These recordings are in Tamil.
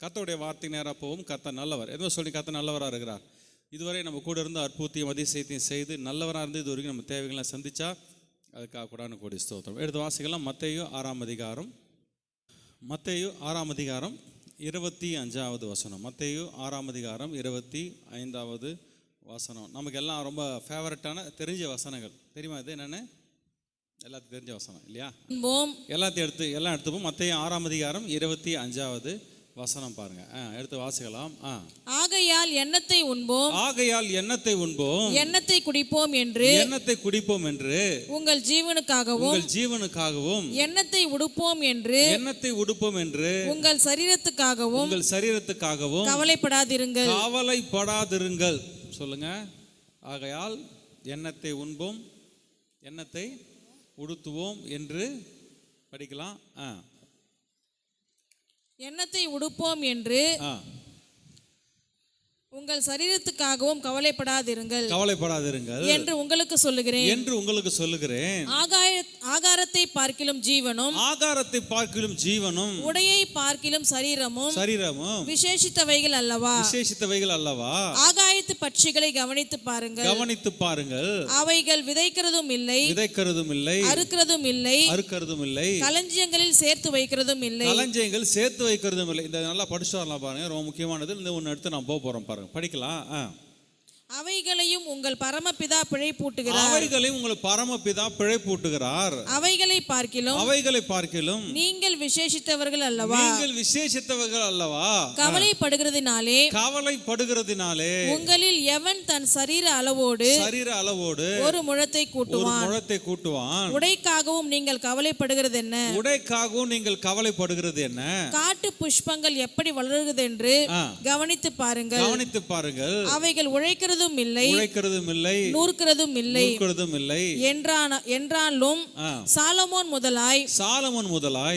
கர்த்தருடைய வார்த்தை நேராக போகும். கர்த்தர் நல்லவர். எதுவும் சொல்லி கர்த்தர் நல்லவராக இருக்கிறார். இதுவரை நம்ம கூட இருந்து அற்புதத்தையும் அதிசயத்தையும் செய்து நல்லவராக இருந்து இது வரைக்கும் நம்ம தேவைகளை சந்திச்சா அதுக்காக கூடான கோடி ஸ்தோத்திரம். எடுத்து வாசிக்கலாம். மத்தேயு 6ஆம் அதிகாரம், மத்தேயு 6ஆம் அதிகாரம் 25வது வசனம். மத்தேயு 6ஆம் அதிகாரம் 25வது வசனம். நமக்கு எல்லாம் ரொம்ப ஃபேவரட்டான தெரிஞ்ச வசனங்கள். தெரியுமா இது என்னென்னு? எல்லாத்துக்கும் தெரிஞ்ச வசனம் இல்லையா? எல்லாத்தையும் எல்லாம் எடுத்துப்போம். மத்தேயு 6ஆம் அதிகாரம் 25வது வசனம் பாருங்க. எடுத்து வாசிக்கலாம். ஆகையால் எண்ணத்தை உண்போம், ஆகையால் எண்ணத்தை உண்போம், எண்ணத்தை குடிப்போம் என்று, எண்ணத்தை குடிப்போம் என்று, உங்கள் ஜீவனுக்காகவும், உங்கள் ஜீவனுக்காகவும், எண்ணத்தை உடுப்போம் என்று, எண்ணத்தை உடுப்போம் என்று, உங்கள் சரீரத்துக்காகவும், உங்கள் சரீரத்துக்காகவும் கவலைப்படாதிருங்கள், கவலைப்படாதிருங்கள். சொல்லுங்க. ஆகையால் எண்ணத்தை உண்போம், எண்ணத்தை உடுத்துவோம் என்று படிக்கலாம். எண்ணத்தை உடுப்போம் என்று, உங்கள் சரீரத்துக்காகவும் கவலைப்படாதிருங்கள், கவலைப்படாதிருங்கள் என்று உங்களுக்கு சொல்லுகிறேன், என்று உங்களுக்கு சொல்லுகிறேன். ஆகாரத்தை பார்க்கிலும் ஜீவனும், ஆகாரத்தை பார்க்கிலும் ஜீவனும், உடையை பார்க்கிலும் சரீரமும், சரீரமும் விசேஷித்தவைகள் அல்லவா, விசேஷித்தவைகள் அல்லவா. ஆகாயத்து பட்சிகளை கவனித்து பாருங்கள், கவனித்து பாருங்கள். அவைகள் விதைக்கிறதும் இல்லை, விதைக்கிறதும் இல்லை, அறுக்கிறதும் இல்லை, அறுக்கிறதும் இல்லை, களஞ்சியங்களில் சேர்த்து வைக்கிறதும் இல்லை, களஞ்சியங்கள் சேர்த்து வைக்கிறதும் இல்லை. இந்த நல்லா படிச்சு வரலாம் பாருங்க. ரொம்ப முக்கியமானது. இந்த ஒன்று எடுத்து நான் போறோம் பாருங்க. படிக்கலாம். அவைகளையும் உங்கள் பரமபிதா பிழைப்பூட்டுகிறார், அவைகளையும் உங்கள் பரமபிதா பிழைப்பூட்டுகிறார். அவைகளை பார்க்கிலும் நீங்கள் விசேஷித்தவர்கள் அல்லவா, நீங்கள் விசேஷித்தவர்கள் அல்லவா. கவலைப்படுகிறதினாலே உங்களில் எவன் தன் சரீர அளவோடு ஒரு முழத்தை கூட்டுவான். உடைக்காகவும் நீங்கள் கவலைப்படுகிறது என்ன, உடைக்காகவும் நீங்கள் கவலைப்படுகிறது என்ன. காட்டு புஷ்பங்கள் எப்படி வளருகிறது என்று கவனித்து பாருங்கள். அவைகள் உழைக்கிறதும் இல்லை, நூற்கிறதும் இல்லை என்றாலும் சாலமோன் முதலாய்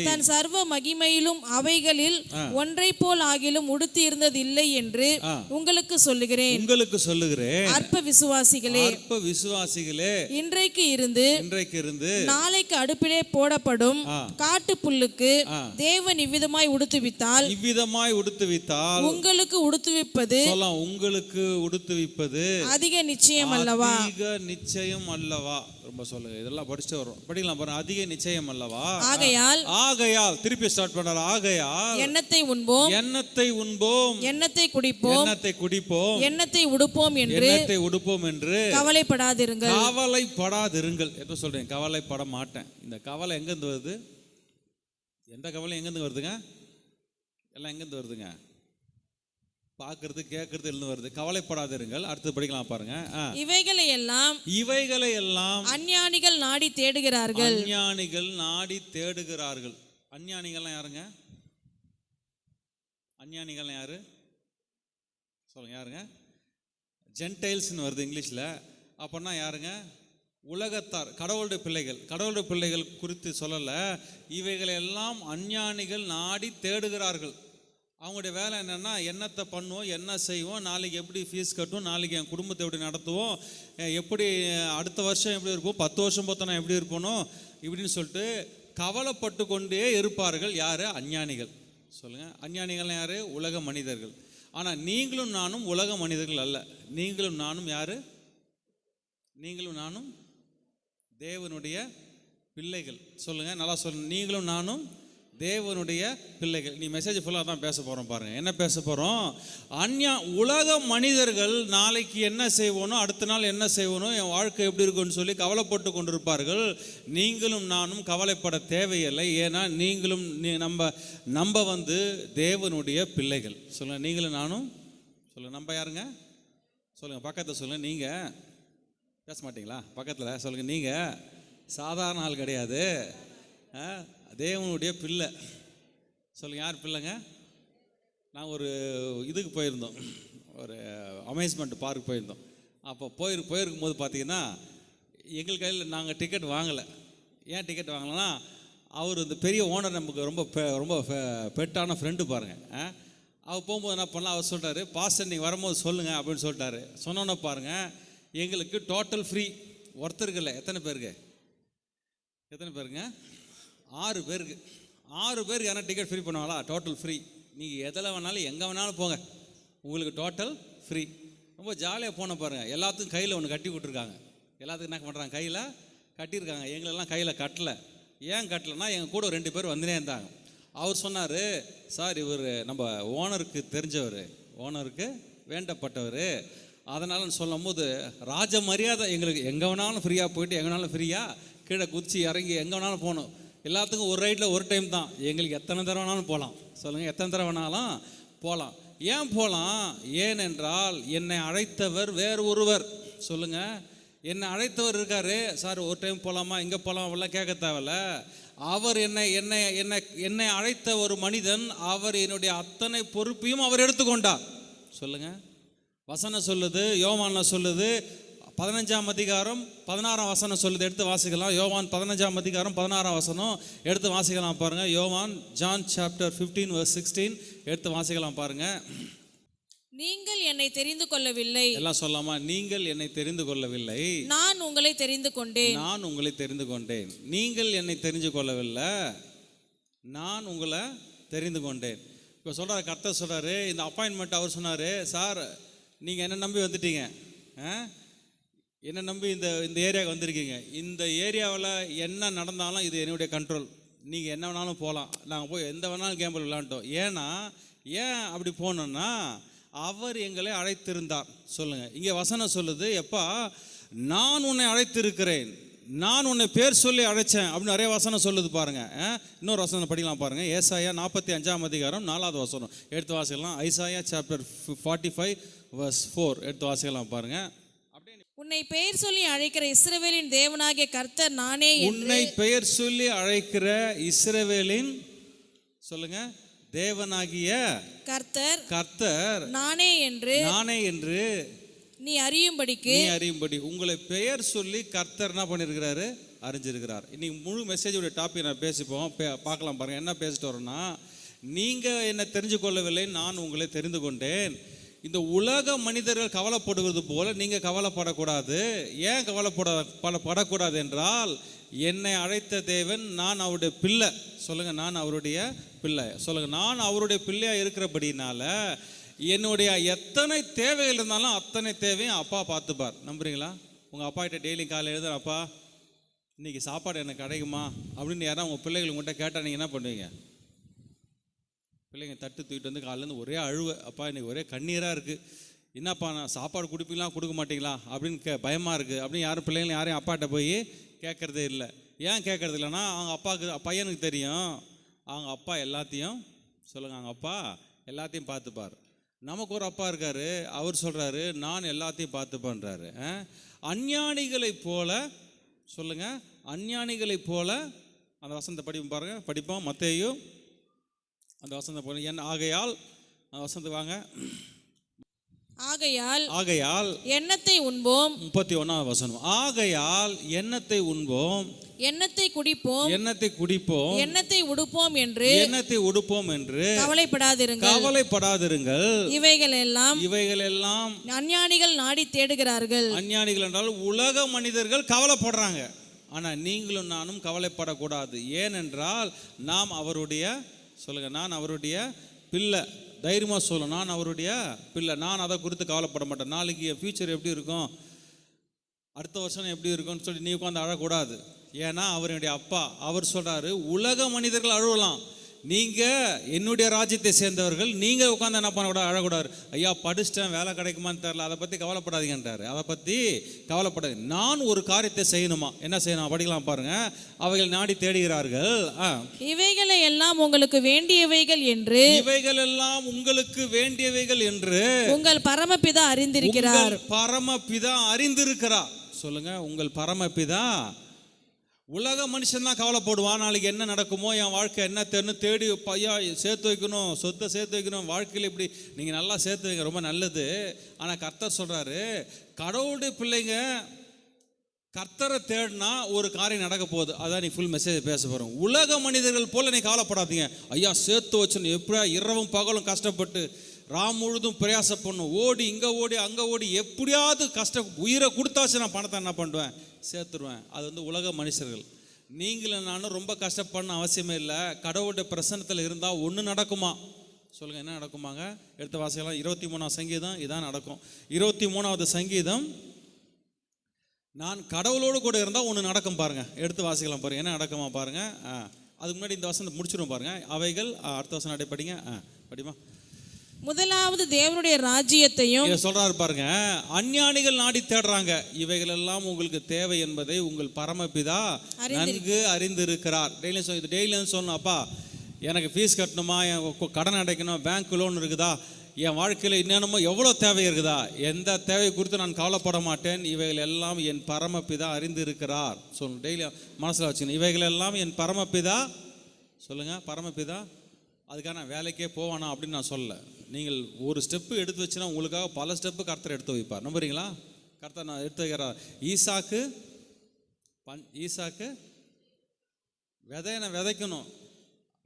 தன் சர்வ மகிமையிலும் அவைகளில் ஒன்றை போல் ஆகிலும் உடுத்தி இருந்தது இல்லை என்று உங்களுக்கு சொல்லுகிறேன். அற்ப விசுவாசிகளே, இன்றைக்கு இருந்து நாளைக்கு அடுப்பிலே போடப்படும் காட்டு புல்லுக்கு தேவன் இவ்விதமாய் உடுத்துவித்தால் உங்களுக்கு உடுத்துவிப்பது அதிக நிச்சயம் அல்லவா. ரொம்ப சொல்லுங்க. இதெல்லாம் படிச்சுட்டு வரோம். படிக்கலாம் பாருங்க. அதிக நிச்சயம் அல்லவா. ஆகையால் திருப்பி ஸ்டார்ட் பண்றாரு. ஆகையால் எண்ணத்தை உண்போம், எண்ணத்தை குடிப்போம், எண்ணத்தை உடுப்போம் என்று கவலைப்படாதிருங்கள். எப்ப சொல்றேன்? கவலைப்பட மாட்டேன். இந்த கவலை எங்கிருந்து வருது? எந்த கவலை எங்கிருந்து வருதுங்க? எல்லாம் எங்கிருந்து வருதுங்க? பார்க்கிறது கேட்கறது இருந்து வருது. கவலைப்படாதிருங்கள். அடுத்து படிக்கலாம் பாருங்க. இவைகளை எல்லாம் அஞ்ஞானிகள் நாடி தேடுகிறார்கள். அஞ்ஞானிகள் யாருங்க? அஞ்ஞானிகள் யாரு சொல்லுங்க. யாருங்க? ஜென்டைல்ஸ்னு வருது இங்கிலீஷ்ல. அப்படின்னா யாருங்க? உலகத்தார், கடவுளுடைய பிள்ளைகள் குறித்து சொல்லல. இவைகளை எல்லாம் அஞ்ஞானிகள் நாடி தேடுகிறார்கள். அவங்களுடைய வேலை என்னென்னா, என்னத்தை பண்ணுவோம், என்ன செய்வோம், நாளைக்கு எப்படி ஃபீஸ் கட்டுவோம், நாளைக்கு என் குடும்பத்தை எப்படி நடத்துவோம், எப்படி அடுத்த வருஷம் எப்படி இருப்போம், 10 வருஷம் பார்த்தோன்னா எப்படி இருப்பணும், இப்படின்னு சொல்லிட்டு கவலைப்பட்டு கொண்டே இருப்பார்கள். யார்? அஞ்ஞானிகள். சொல்லுங்கள். அஞ்ஞானிகள் யார்? உலக மனிதர்கள். ஆனால் நீங்களும் நானும் உலக மனிதர்கள் அல்ல. நீங்களும் நானும் யார்? நீங்களும் நானும் தேவனுடைய பிள்ளைகள். சொல்லுங்கள். நல்லா சொல்லுங்கள். நீங்களும் நானும் தேவனுடைய பிள்ளைகள். நீ மெசேஜ் ஃபுல்லாக தான் பேச போகிறோம் பாருங்கள். என்ன பேச போகிறோம்? உலக மனிதர்கள் நாளைக்கு என்ன செய்வோனோ, அடுத்த நாள் என்ன செய்வோனோ, என் வாழ்க்கை எப்படி இருக்குன்னு சொல்லி கவலைப்பட்டு கொண்டிருப்பார்கள். நீங்களும் நானும் கவலைப்பட தேவையில்லை. ஏன்னா நீங்களும் நம்ம தேவனுடைய பிள்ளைகள். சொல்லுங்கள். நீங்களும் நானும் சொல்லுங்கள். நம்ம யாருங்க? சொல்லுங்கள். பக்கத்தில் சொல்லுங்கள். நீங்கள் பேச மாட்டீங்களா? பக்கத்தில் சொல்லுங்கள். நீங்கள் சாதாரண ஆள் கிடையாது. தேவனுடைய பிள்ளை. சொல்லுங்க. யார் பிள்ளைங்க? நான் ஒரு இதுக்கு போயிருந்தோம், ஒரு அமேஸ்மெண்ட் பார்க் போயிருந்தோம். அப்போ போயிருக்கும் போது பார்த்தீங்கன்னா எங்கள் கையில் நாங்கள் டிக்கெட் வாங்கலை. ஏன் டிக்கெட் வாங்கலைன்னா, அவர் இந்த பெரிய ஓனர் நமக்கு ரொம்ப பெட்டான ஃப்ரெண்டு பாருங்கள். அவர் போகும்போது என்ன பண்ணலாம், அவர் சொல்லிட்டாரு, பாஸ்டர் நீங்கள் வரும்போது சொல்லுங்கள் அப்படின்னு சொல்லிட்டாரு. சொன்னோன்னே பாருங்கள், எங்களுக்கு டோட்டல் ஃப்ரீ. ஒருத்தருக்கு இல்லை. எத்தனை பேருங்க? 6 பேருக்கு. 6 பேருக்கு யாரா டிக்கெட் ஃப்ரீ பண்ணுவாங்களா? Total free. நீங்கள் எதில் வேணாலும் எங்கே வேணாலும் போங்க, உங்களுக்கு டோட்டல் ஃப்ரீ. ரொம்ப ஜாலியாக போன பாருங்கள். எல்லாத்துக்கும் கையில் ஒன்று கட்டி விட்ருக்காங்க. எல்லாத்துக்கும் என்ன பண்ணுறாங்க, கையில் கட்டியிருக்காங்க. எங்களெல்லாம் கையில் கட்டலை. ஏன் கட்டலைன்னா எங்கள் கூட 2 பேர் வந்துனே இருந்தாங்க. அவர் சொன்னார், சார் இவர் நம்ம ஓனருக்கு தெரிஞ்சவர், ஓனருக்கு வேண்டப்பட்டவர், அதனால் சொல்லும் போது ராஜ மரியாதை எங்களுக்கு. எங்கே வேணாலும் ஃப்ரீயாக போயிட்டு எங்கே வேணாலும் ஃப்ரீயாக கீழே குதிச்சு இறங்கி எங்கே வேணாலும் போகணும். எல்லாத்துக்கும் ஒரு ரைட்டில் ஒரு டைம் தான். எங்களுக்கு எத்தனை தடவை வேணாலும் போகலாம். சொல்லுங்கள், எத்தனை தடவை வேணாலும் போகலாம். ஏன் போகலாம்? ஏனென்றால் என்னை அழைத்தவர் வேறு ஒருவர். சொல்லுங்கள், என்னை அழைத்தவர் இருக்காரு. சார் ஒரு டைம் போகலாமா, இங்கே போகலாம், அவெல்லாம் கேட்க தேவையில்ல. அவர் என்னை அழைத்த ஒரு மனிதன், அவர் என்னுடைய அத்தனை பொறுப்பையும் அவர் எடுத்துக்கொண்டார். சொல்லுங்கள், வசனம் சொல்லுது, யோவான் சொல்லுது, 15ஆம் அதிகாரம் 16ஆம் வசனம் சொல்லுது. எடுத்து வாசிக்கலாம். யோவான் 15ஆம் அதிகாரம் 16ஆம் வசனம் எடுத்து வாசிக்கலாம் பாருங்கள். யோவான் ஜான் சாப்டர் 15:16 எடுத்து வாசிக்கலாம் பாருங்கள். நீங்கள் என்னை தெரிந்து கொள்ளவில்லை. எல்லாம் சொல்லாமா? நீங்கள் என்னை தெரிந்து கொள்ளவில்லை, நான் உங்களை தெரிந்து கொண்டேன். நான் உங்களை தெரிந்து கொண்டேன். நீங்கள் என்னை தெரிந்து கொள்ளவில்லை, நான் உங்களை தெரிந்து கொண்டேன். இப்போ சொல்கிறார், கர்த்தர் சொல்கிறாரு, இந்த அப்பாயின்மெண்ட் அவர் சொன்னார், சார் நீங்கள் என்ன நம்பி வந்துட்டீங்க, என்ன நம்பி இந்த ஏரியாவுக்கு வந்திருக்கீங்க. இந்த ஏரியாவில் என்ன நடந்தாலும் இது என்னுடைய கண்ட்ரோல். நீங்கள் என்ன வேணாலும் போகலாம், நாங்கள் போய் எந்த வேணாலும் கேம்பிள் விளாண்டோம். ஏன் அப்படி போனோன்னா அவர் எங்களை அழைத்திருந்தார். சொல்லுங்கள், இங்கே வசனம் சொல்லுது, எப்பா நான் உன்னை அழைத்திருக்கிறேன், நான் உன்னை பேர் சொல்லி அழைச்சேன் அப்படின்னு நிறைய வசனம் சொல்லுது பாருங்கள். இன்னொரு வசனம் படிக்கலாம் பாருங்கள். ஏசாயா 45ஆம் அதிகாரம் 4வது வசனம் எடுத்து வாசிக்கலாம். ஐசாயா சாப்டர் 45:4 எடுத்து வாசிக்கலாம் பாருங்கள். உன்னை பெயர் சொல்லி அழைக்கிற இஸ்ரவேலின் தேவனாகிய கர்த்தர் நானே. உன்னை பெயர் சொல்லி அழைக்கிற இஸ்ரவேலின், சொல்லுங்க, தேவனாகிய கர்த்தர் நானே என்று நீ அறியும்படி உங்களை பெயர் சொல்லி கர்த்தர் என்ன பண்ணியிருக்கிறாரு, அறிஞ்சிருக்கிறார். இன்னைக்கு முழு மெசேஜோட டாபிக் நான் பேசிப்போம், பார்க்கலாம் பாருங்க. என்ன பேசிட்டு வரோன்னா, நீங்கள் என்னை தெரிஞ்சு கொள்ளவில்லை, நான் உங்களை தெரிந்து கொண்டேன். இந்த உலக மனிதர்கள் கவலைப்படுவது போல நீங்கள் கவலைப்படக்கூடாது. ஏன் கவலைப்படக்கூடாது என்றால், என்னை அழைத்த தேவன், நான் அவருடைய பிள்ளை. சொல்லுங்கள், நான் அவருடைய பிள்ளை. சொல்லுங்கள், நான் அவருடைய பிள்ளையாக இருக்கிறபடினால என்னுடைய எத்தனை தேவைகள் இருந்தாலும் அத்தனை தேவையும் அப்பா பார்த்துப்பார். நம்புறீங்களா? உங்கள் அப்பா கிட்ட டெய்லி காலையில் எழுதுற, அப்பா இன்றைக்கி சாப்பாடு எனக்கு கிடைக்குமா அப்படின்னு யாராவது உங்கள் பிள்ளைகள் உங்கள்கிட்ட கேட்டால் நீங்கள் என்ன பண்ணுவீங்க? பிள்ளைங்க தட்டு தூக்கிட்டு வந்து காலையிலேருந்து ஒரே அழுவ, அப்பா இன்றைக்கி ஒரே கண்ணீராக இருக்குது, என்னப்பா நான் சாப்பாடு கொடுப்பீங்களா கொடுக்க மாட்டீங்களா அப்படின்னு பயமாக இருக்குது அப்படின்னு யாரும் பிள்ளைங்களும் யாரையும் அப்பாட்ட போய் கேட்குறதே இல்லை. ஏன் கேட்குறது இல்லைன்னா, அவங்க அப்பாவுக்கு பையனுக்கு தெரியும், அவங்க அப்பா எல்லாத்தையும், சொல்லுங்கள், அவங்க அப்பா எல்லாத்தையும் பார்த்துப்பார். நமக்கு ஒரு அப்பா இருக்கார், அவர் சொல்கிறாரு நான் எல்லாத்தையும் பார்த்துப்பேன்றாரு. அஞ்ஞானிகளை போல, சொல்லுங்கள், அஞ்ஞானிகளை போல, அந்த வசனத்தை படிப்போம். மத்தேயு அந்த வசனத்தை போல, ஆகையால் அந்த வசனத்துக்கு வாங்க. ஆகையால் எண்ணத்தை உண்போம். 31ஆவது வசனம். ஆகையால் எண்ணத்தை உண்போம், எண்ணத்தை குடிப்போம், எண்ணத்தை உடுப்போம் என்று கவலைப்படாதிருங்கள். இவைகள் எல்லாம் அஞ்ஞானிகள் நாடி தேடுகிறார்கள். அஞ்ஞானிகள் என்றால் உலக மனிதர்கள் கவலைப்படுறாங்க. ஆனால் நீங்களும் நானும் கவலைப்படக்கூடாது. ஏனென்றால் நாம் அவருடைய, சொல்லுங்க, நான் அவருடைய பிள்ளை. தைரியமாக சொல்லும், நான் அவருடைய பிள்ளை. நான் அதை குறித்து கவலைப்பட மாட்டேன். நாளைக்கு என் ஃபியூச்சர் எப்படி இருக்கும், அடுத்த வருஷம் எப்படி இருக்கும்னு சொல்லி நீ உட்காந்து அழக்கூடாது. ஏன்னா அவருடைய அப்பா. அவர் சொல்கிறாரு, உலக மனிதர்கள் அழுவலாம், நீங்கள் என்னுடைய ராஜ்யத்தை சேர்ந்தவர்கள், நீங்கள் உட்காந்து என்ன பண்ணக்கூடாது, அழக்கூடாது. ஐயா படிச்சிட்டேன், வேலை கிடைக்குமான்னு தெரில, அதை பற்றி கவலைப்படாதீங்கன்றாரு. அதை பற்றி கவலைப்படாது. நான் ஒரு காரியத்தை செய்யணுமா, என்ன செய்யணும் படிக்கலாம் பாருங்க. அவைகள் நாடி தேடுகிறார்கள். இவைகளை எல்லாம் உங்களுக்கு வேண்டியவைகள் என்று, இவைகள் எல்லாம் உங்களுக்கு வேண்டியவைகள் என்று உங்கள் பரமபிதா அறிந்திருக்கிறார். பரமபிதா அறிந்திருக்கிறார். சொல்லுங்க, உங்கள் பரமபிதா. உலக மனுஷன் தான் கவலைப்படுவான், நாளைக்கு என்ன நடக்குமோ, என் வாழ்க்கை என்ன தேடி பையா சேர்த்து வைக்கணும், சொத்தை சேர்த்து வைக்கணும், வாழ்க்கையில் இப்படி நீங்கள் நல்லா சேர்த்து வைங்க, ரொம்ப நல்லது. ஆனால் கர்த்தர் சொல்கிறாரு, கடவுளுடைய பிள்ளைங்க கர்த்தரை தேடினா ஒரு காரியம் நடக்க போகுது. அதான் நீ ஃபுல் மெசேஜ் பேச போகிறோம். உலக மனிதர்கள் போல் நீ கவலைப்படாதீங்க. ஐயா சேர்த்து வச்சுன்னு எப்படியா இரவும் பகலும் கஷ்டப்பட்டு ராம் முழுதும் பிரயாசம் பண்ணும், ஓடி இங்கே ஓடி அங்கே ஓடி எப்படியாவது உயிரை கொடுத்தாச்சு நான் பணத்தை என்ன பண்ணுவேன், சேர்த்துருவேன். அது உலக மனுஷர்கள். நீங்களும் நானும் ரொம்ப கஷ்டப்படணும் அவசியமே இல்லை. கடவுளுடைய பிரசன்னத்தில் இருந்தால் ஒன்று நடக்குமா, சொல்லுங்கள், என்ன நடக்குமாங்க? எடுத்த வாசிக்கலாம். 23ஆம் சங்கீதம் இதான் நடக்கும். 23வது சங்கீதம், நான் கடவுளோடு கூட இருந்தால் ஒன்று நடக்கும் பாருங்க. எடுத்து வாசிக்கலாம் பாருங்க, என்ன நடக்குமா பாருங்க. அதுக்கு முன்னாடி இந்த வசனம் முடிச்சிடும் பாருங்க. அவைகள் அடுத்த வசனம் அப்படியே படிங்க. படிமா. முதலாவது தேவனுடைய ராஜ்யத்தையும் சொல்றாரு பாருங்க. அஞ்ஞானிகள் நாடி தேடுறாங்க, இவைகள் எல்லாம் உங்களுக்கு தேவை என்பதை உங்கள் பரமபிதா நன்கு அறிந்திருக்கிறார். டெய்லியும் சொல்லணும், அப்பா எனக்கு ஃபீஸ் கட்டணுமா, என் கடன் அடைக்கணும், பேங்க் லோன் இருக்குதா, என் வாழ்க்கையில் என்னென்னமோ எவ்வளோ தேவை இருக்குதா, எந்த தேவை குறித்து நான் கவலைப்பட மாட்டேன், இவைகள் எல்லாம் என் பரமபிதா அறிந்து இருக்கிறார். சொல்லணும், டெய்லியும் மனசில் வச்சுக்கணும். இவைகள் எல்லாம் என் பரமபிதா. சொல்லுங்கள், பரமபிதா. அதுக்காக நான் வேலைக்கே போவானா அப்படின்னு நான் சொல்லலை. நீங்கள் ஒரு ஸ்டெப்பு எடுத்து வச்சுன்னா உங்களுக்காக பல ஸ்டெப்பு கர்த்தர் எடுத்து வைப்பார். நம்புறீங்களா? கர்த்தர் நான் எடுத்து வைக்கிறார். ஈசாக்கு விதையை விதைக்கணும்,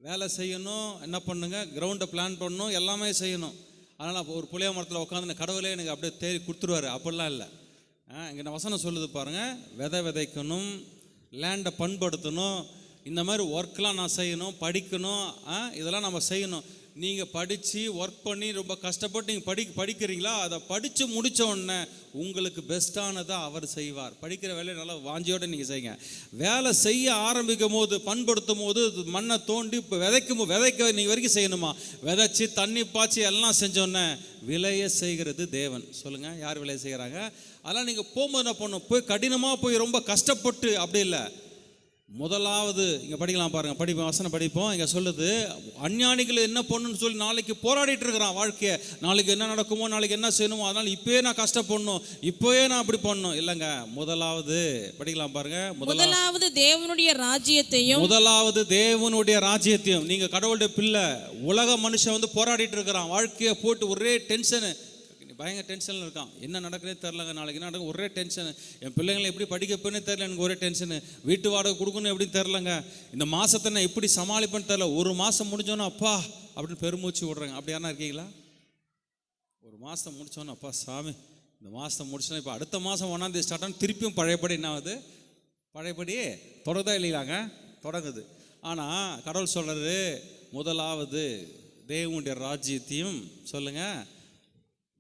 வேலை செய்யணும், என்ன பண்ணுங்க, கிரவுண்டை பிளான் பண்ணணும், எல்லாமே செய்யணும். அதனால் ஒரு புளிய மரத்தில் உட்காந்து கடவுளே எனக்கு அப்படியே தேடி கொடுத்துருவாரு, அப்படிலாம் இல்லை. இங்கே நான் வசனம் சொல்லுது பாருங்கள். விதைக்கணும், லேண்டை பண்படுத்தணும், இந்த மாதிரி ஒர்க்லாம் நான் செய்யணும், படிக்கணும், இதெல்லாம் நம்ம செய்யணும். நீங்கள் படித்து ஒர்க் பண்ணி ரொம்ப கஷ்டப்பட்டு நீங்கள் படிக்கிறீங்களா, அதை படித்து முடித்த உடனே உங்களுக்கு பெஸ்ட்டானதாக அவர் செய்வார். படிக்கிற வேலையை நல்லா வாஞ்சியோடு நீங்கள் செய்யுங்க. வேலை செய்ய ஆரம்பிக்கும் போது, பண்படுத்தும் போது, மண்ணை தோண்டி இப்போ விதைக்க நீங்கள் வரைக்கும் செய்யணுமா, விதைச்சி தண்ணி பாய்ச்சி எல்லாம் செஞ்சோன்னே விளைய செய்கிறது தேவன். சொல்லுங்கள், யார் விளைய செய்கிறாங்க? அதெல்லாம் நீங்கள் போகும்போது என்ன பண்ணணும், போய் கடினமாக போய் ரொம்ப கஷ்டப்பட்டு அப்படி இல்லை. முதலாவது இங்கே படிக்கலாம் பாருங்கள், வசனம் படிப்போம். இங்கே சொல்லுது, அஞ்ஞானிகள் என்ன பண்ணணும்னு சொல்லி நாளைக்கு போராடிட்டு இருக்கிறான் வாழ்க்கையை. நாளைக்கு என்ன நடக்குமோ, நாளைக்கு என்ன செய்யணுமோ, அதனால் இப்போயே நான் கஷ்டப்படணும், இப்போயே நான் அப்படி பண்ணணும். இல்லைங்க, முதலாவது படிக்கலாம் பாருங்க. முதலாவது தேவனுடைய ராஜ்யத்தையும். முதலாவது தேவனுடைய ராஜ்யத்தையும். நீங்கள் கடவுளுடைய பிள்ளை. உலக மனுஷன் வந்து போராடிட்டு இருக்கிறான், வாழ்க்கையை போட்டு ஒரே டென்ஷனு, பயங்கர டென்ஷனில் இருக்கான். என்ன நடக்குன்னே தெரிலங்க, நாளைக்கு என்ன நடக்கும், ஒரே டென்ஷனு. என் பிள்ளைங்களை எப்படி படிக்க போனே தெரில, எனக்கு ஒரே டென்ஷனு. வீட்டு வாடகை கொடுக்கணும் எப்படின்னு தெரிலங்க, இந்த மாதத்தை நான் எப்படி சமாளிப்பேன்னு தெரில. ஒரு மாதம் முடிஞ்சோன்னா அப்பா அப்படின்னு பெருமூச்சு விட்றாங்க. அப்படி யாரா இருக்கீங்களா? ஒரு மாதம் முடிச்சோன்னா அப்பா சாமி இந்த மாதத்தை முடிச்சோன்னா இப்போ அடுத்த மாதம் 1ஆம் தேதி ஸ்டார்ட் ஆகும், திருப்பியும் பழையபடி என்ன ஆகுது, பழையபடி தொடர்தா இல்லைங்களாங்க, தொடங்குது. ஆனால் கடவுள் சொல்கிறது, முதலாவது தேவனுடைய ராஜ்யத்தையும். சொல்லுங்கள்,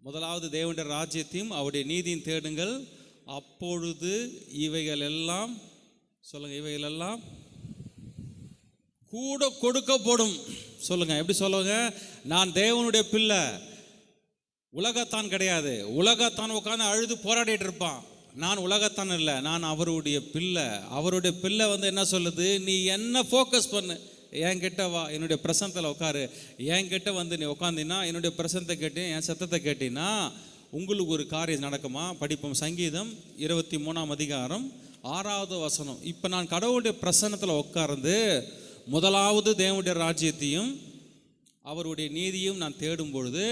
முதலாவது தேவனுடைய ராஜ்யத்தையும் அவருடைய நீதியும் தேடுங்கள், அப்பொழுது இவைகள் எல்லாம். சொல்லுங்க, இவைகள் எல்லாம் கூட கொடுக்கப்படும். சொல்லுங்க, எப்படி சொல்லுங்க? நான் தேவனுடைய பிள்ளை, உலகத்தான் கிடையாது. உலகத்தான் உட்காந்து அழுது போராடிட்டு இருப்பான். நான் உலகத்தான் இல்லை, நான் அவருடைய பிள்ளை. அவருடைய பிள்ளை வந்து என்ன சொல்லுது, நீ என்ன ஃபோக்கஸ் பண்ணு, என்கிட்ட வா, என்னுடைய பிரசனத்தில் உட்காரு, என்கிட்ட வந்து நீ உட்காந்தினா, என்னுடைய பிரசனத்தை கேட்டு என் சத்தத்தை கேட்டினா உங்களுக்கு ஒரு காரியம் நடக்குமா. படிப்போம், சங்கீதம் 23ஆம் அதிகாரம் 6வது வசனம். இப்போ நான் கடவுளுடைய பிரசன்னத்தில் உட்கார்ந்து முதலாவது தேவனுடைய ராஜ்யத்தையும் அவருடைய நீதியும் நான் தேடும் பொழுது,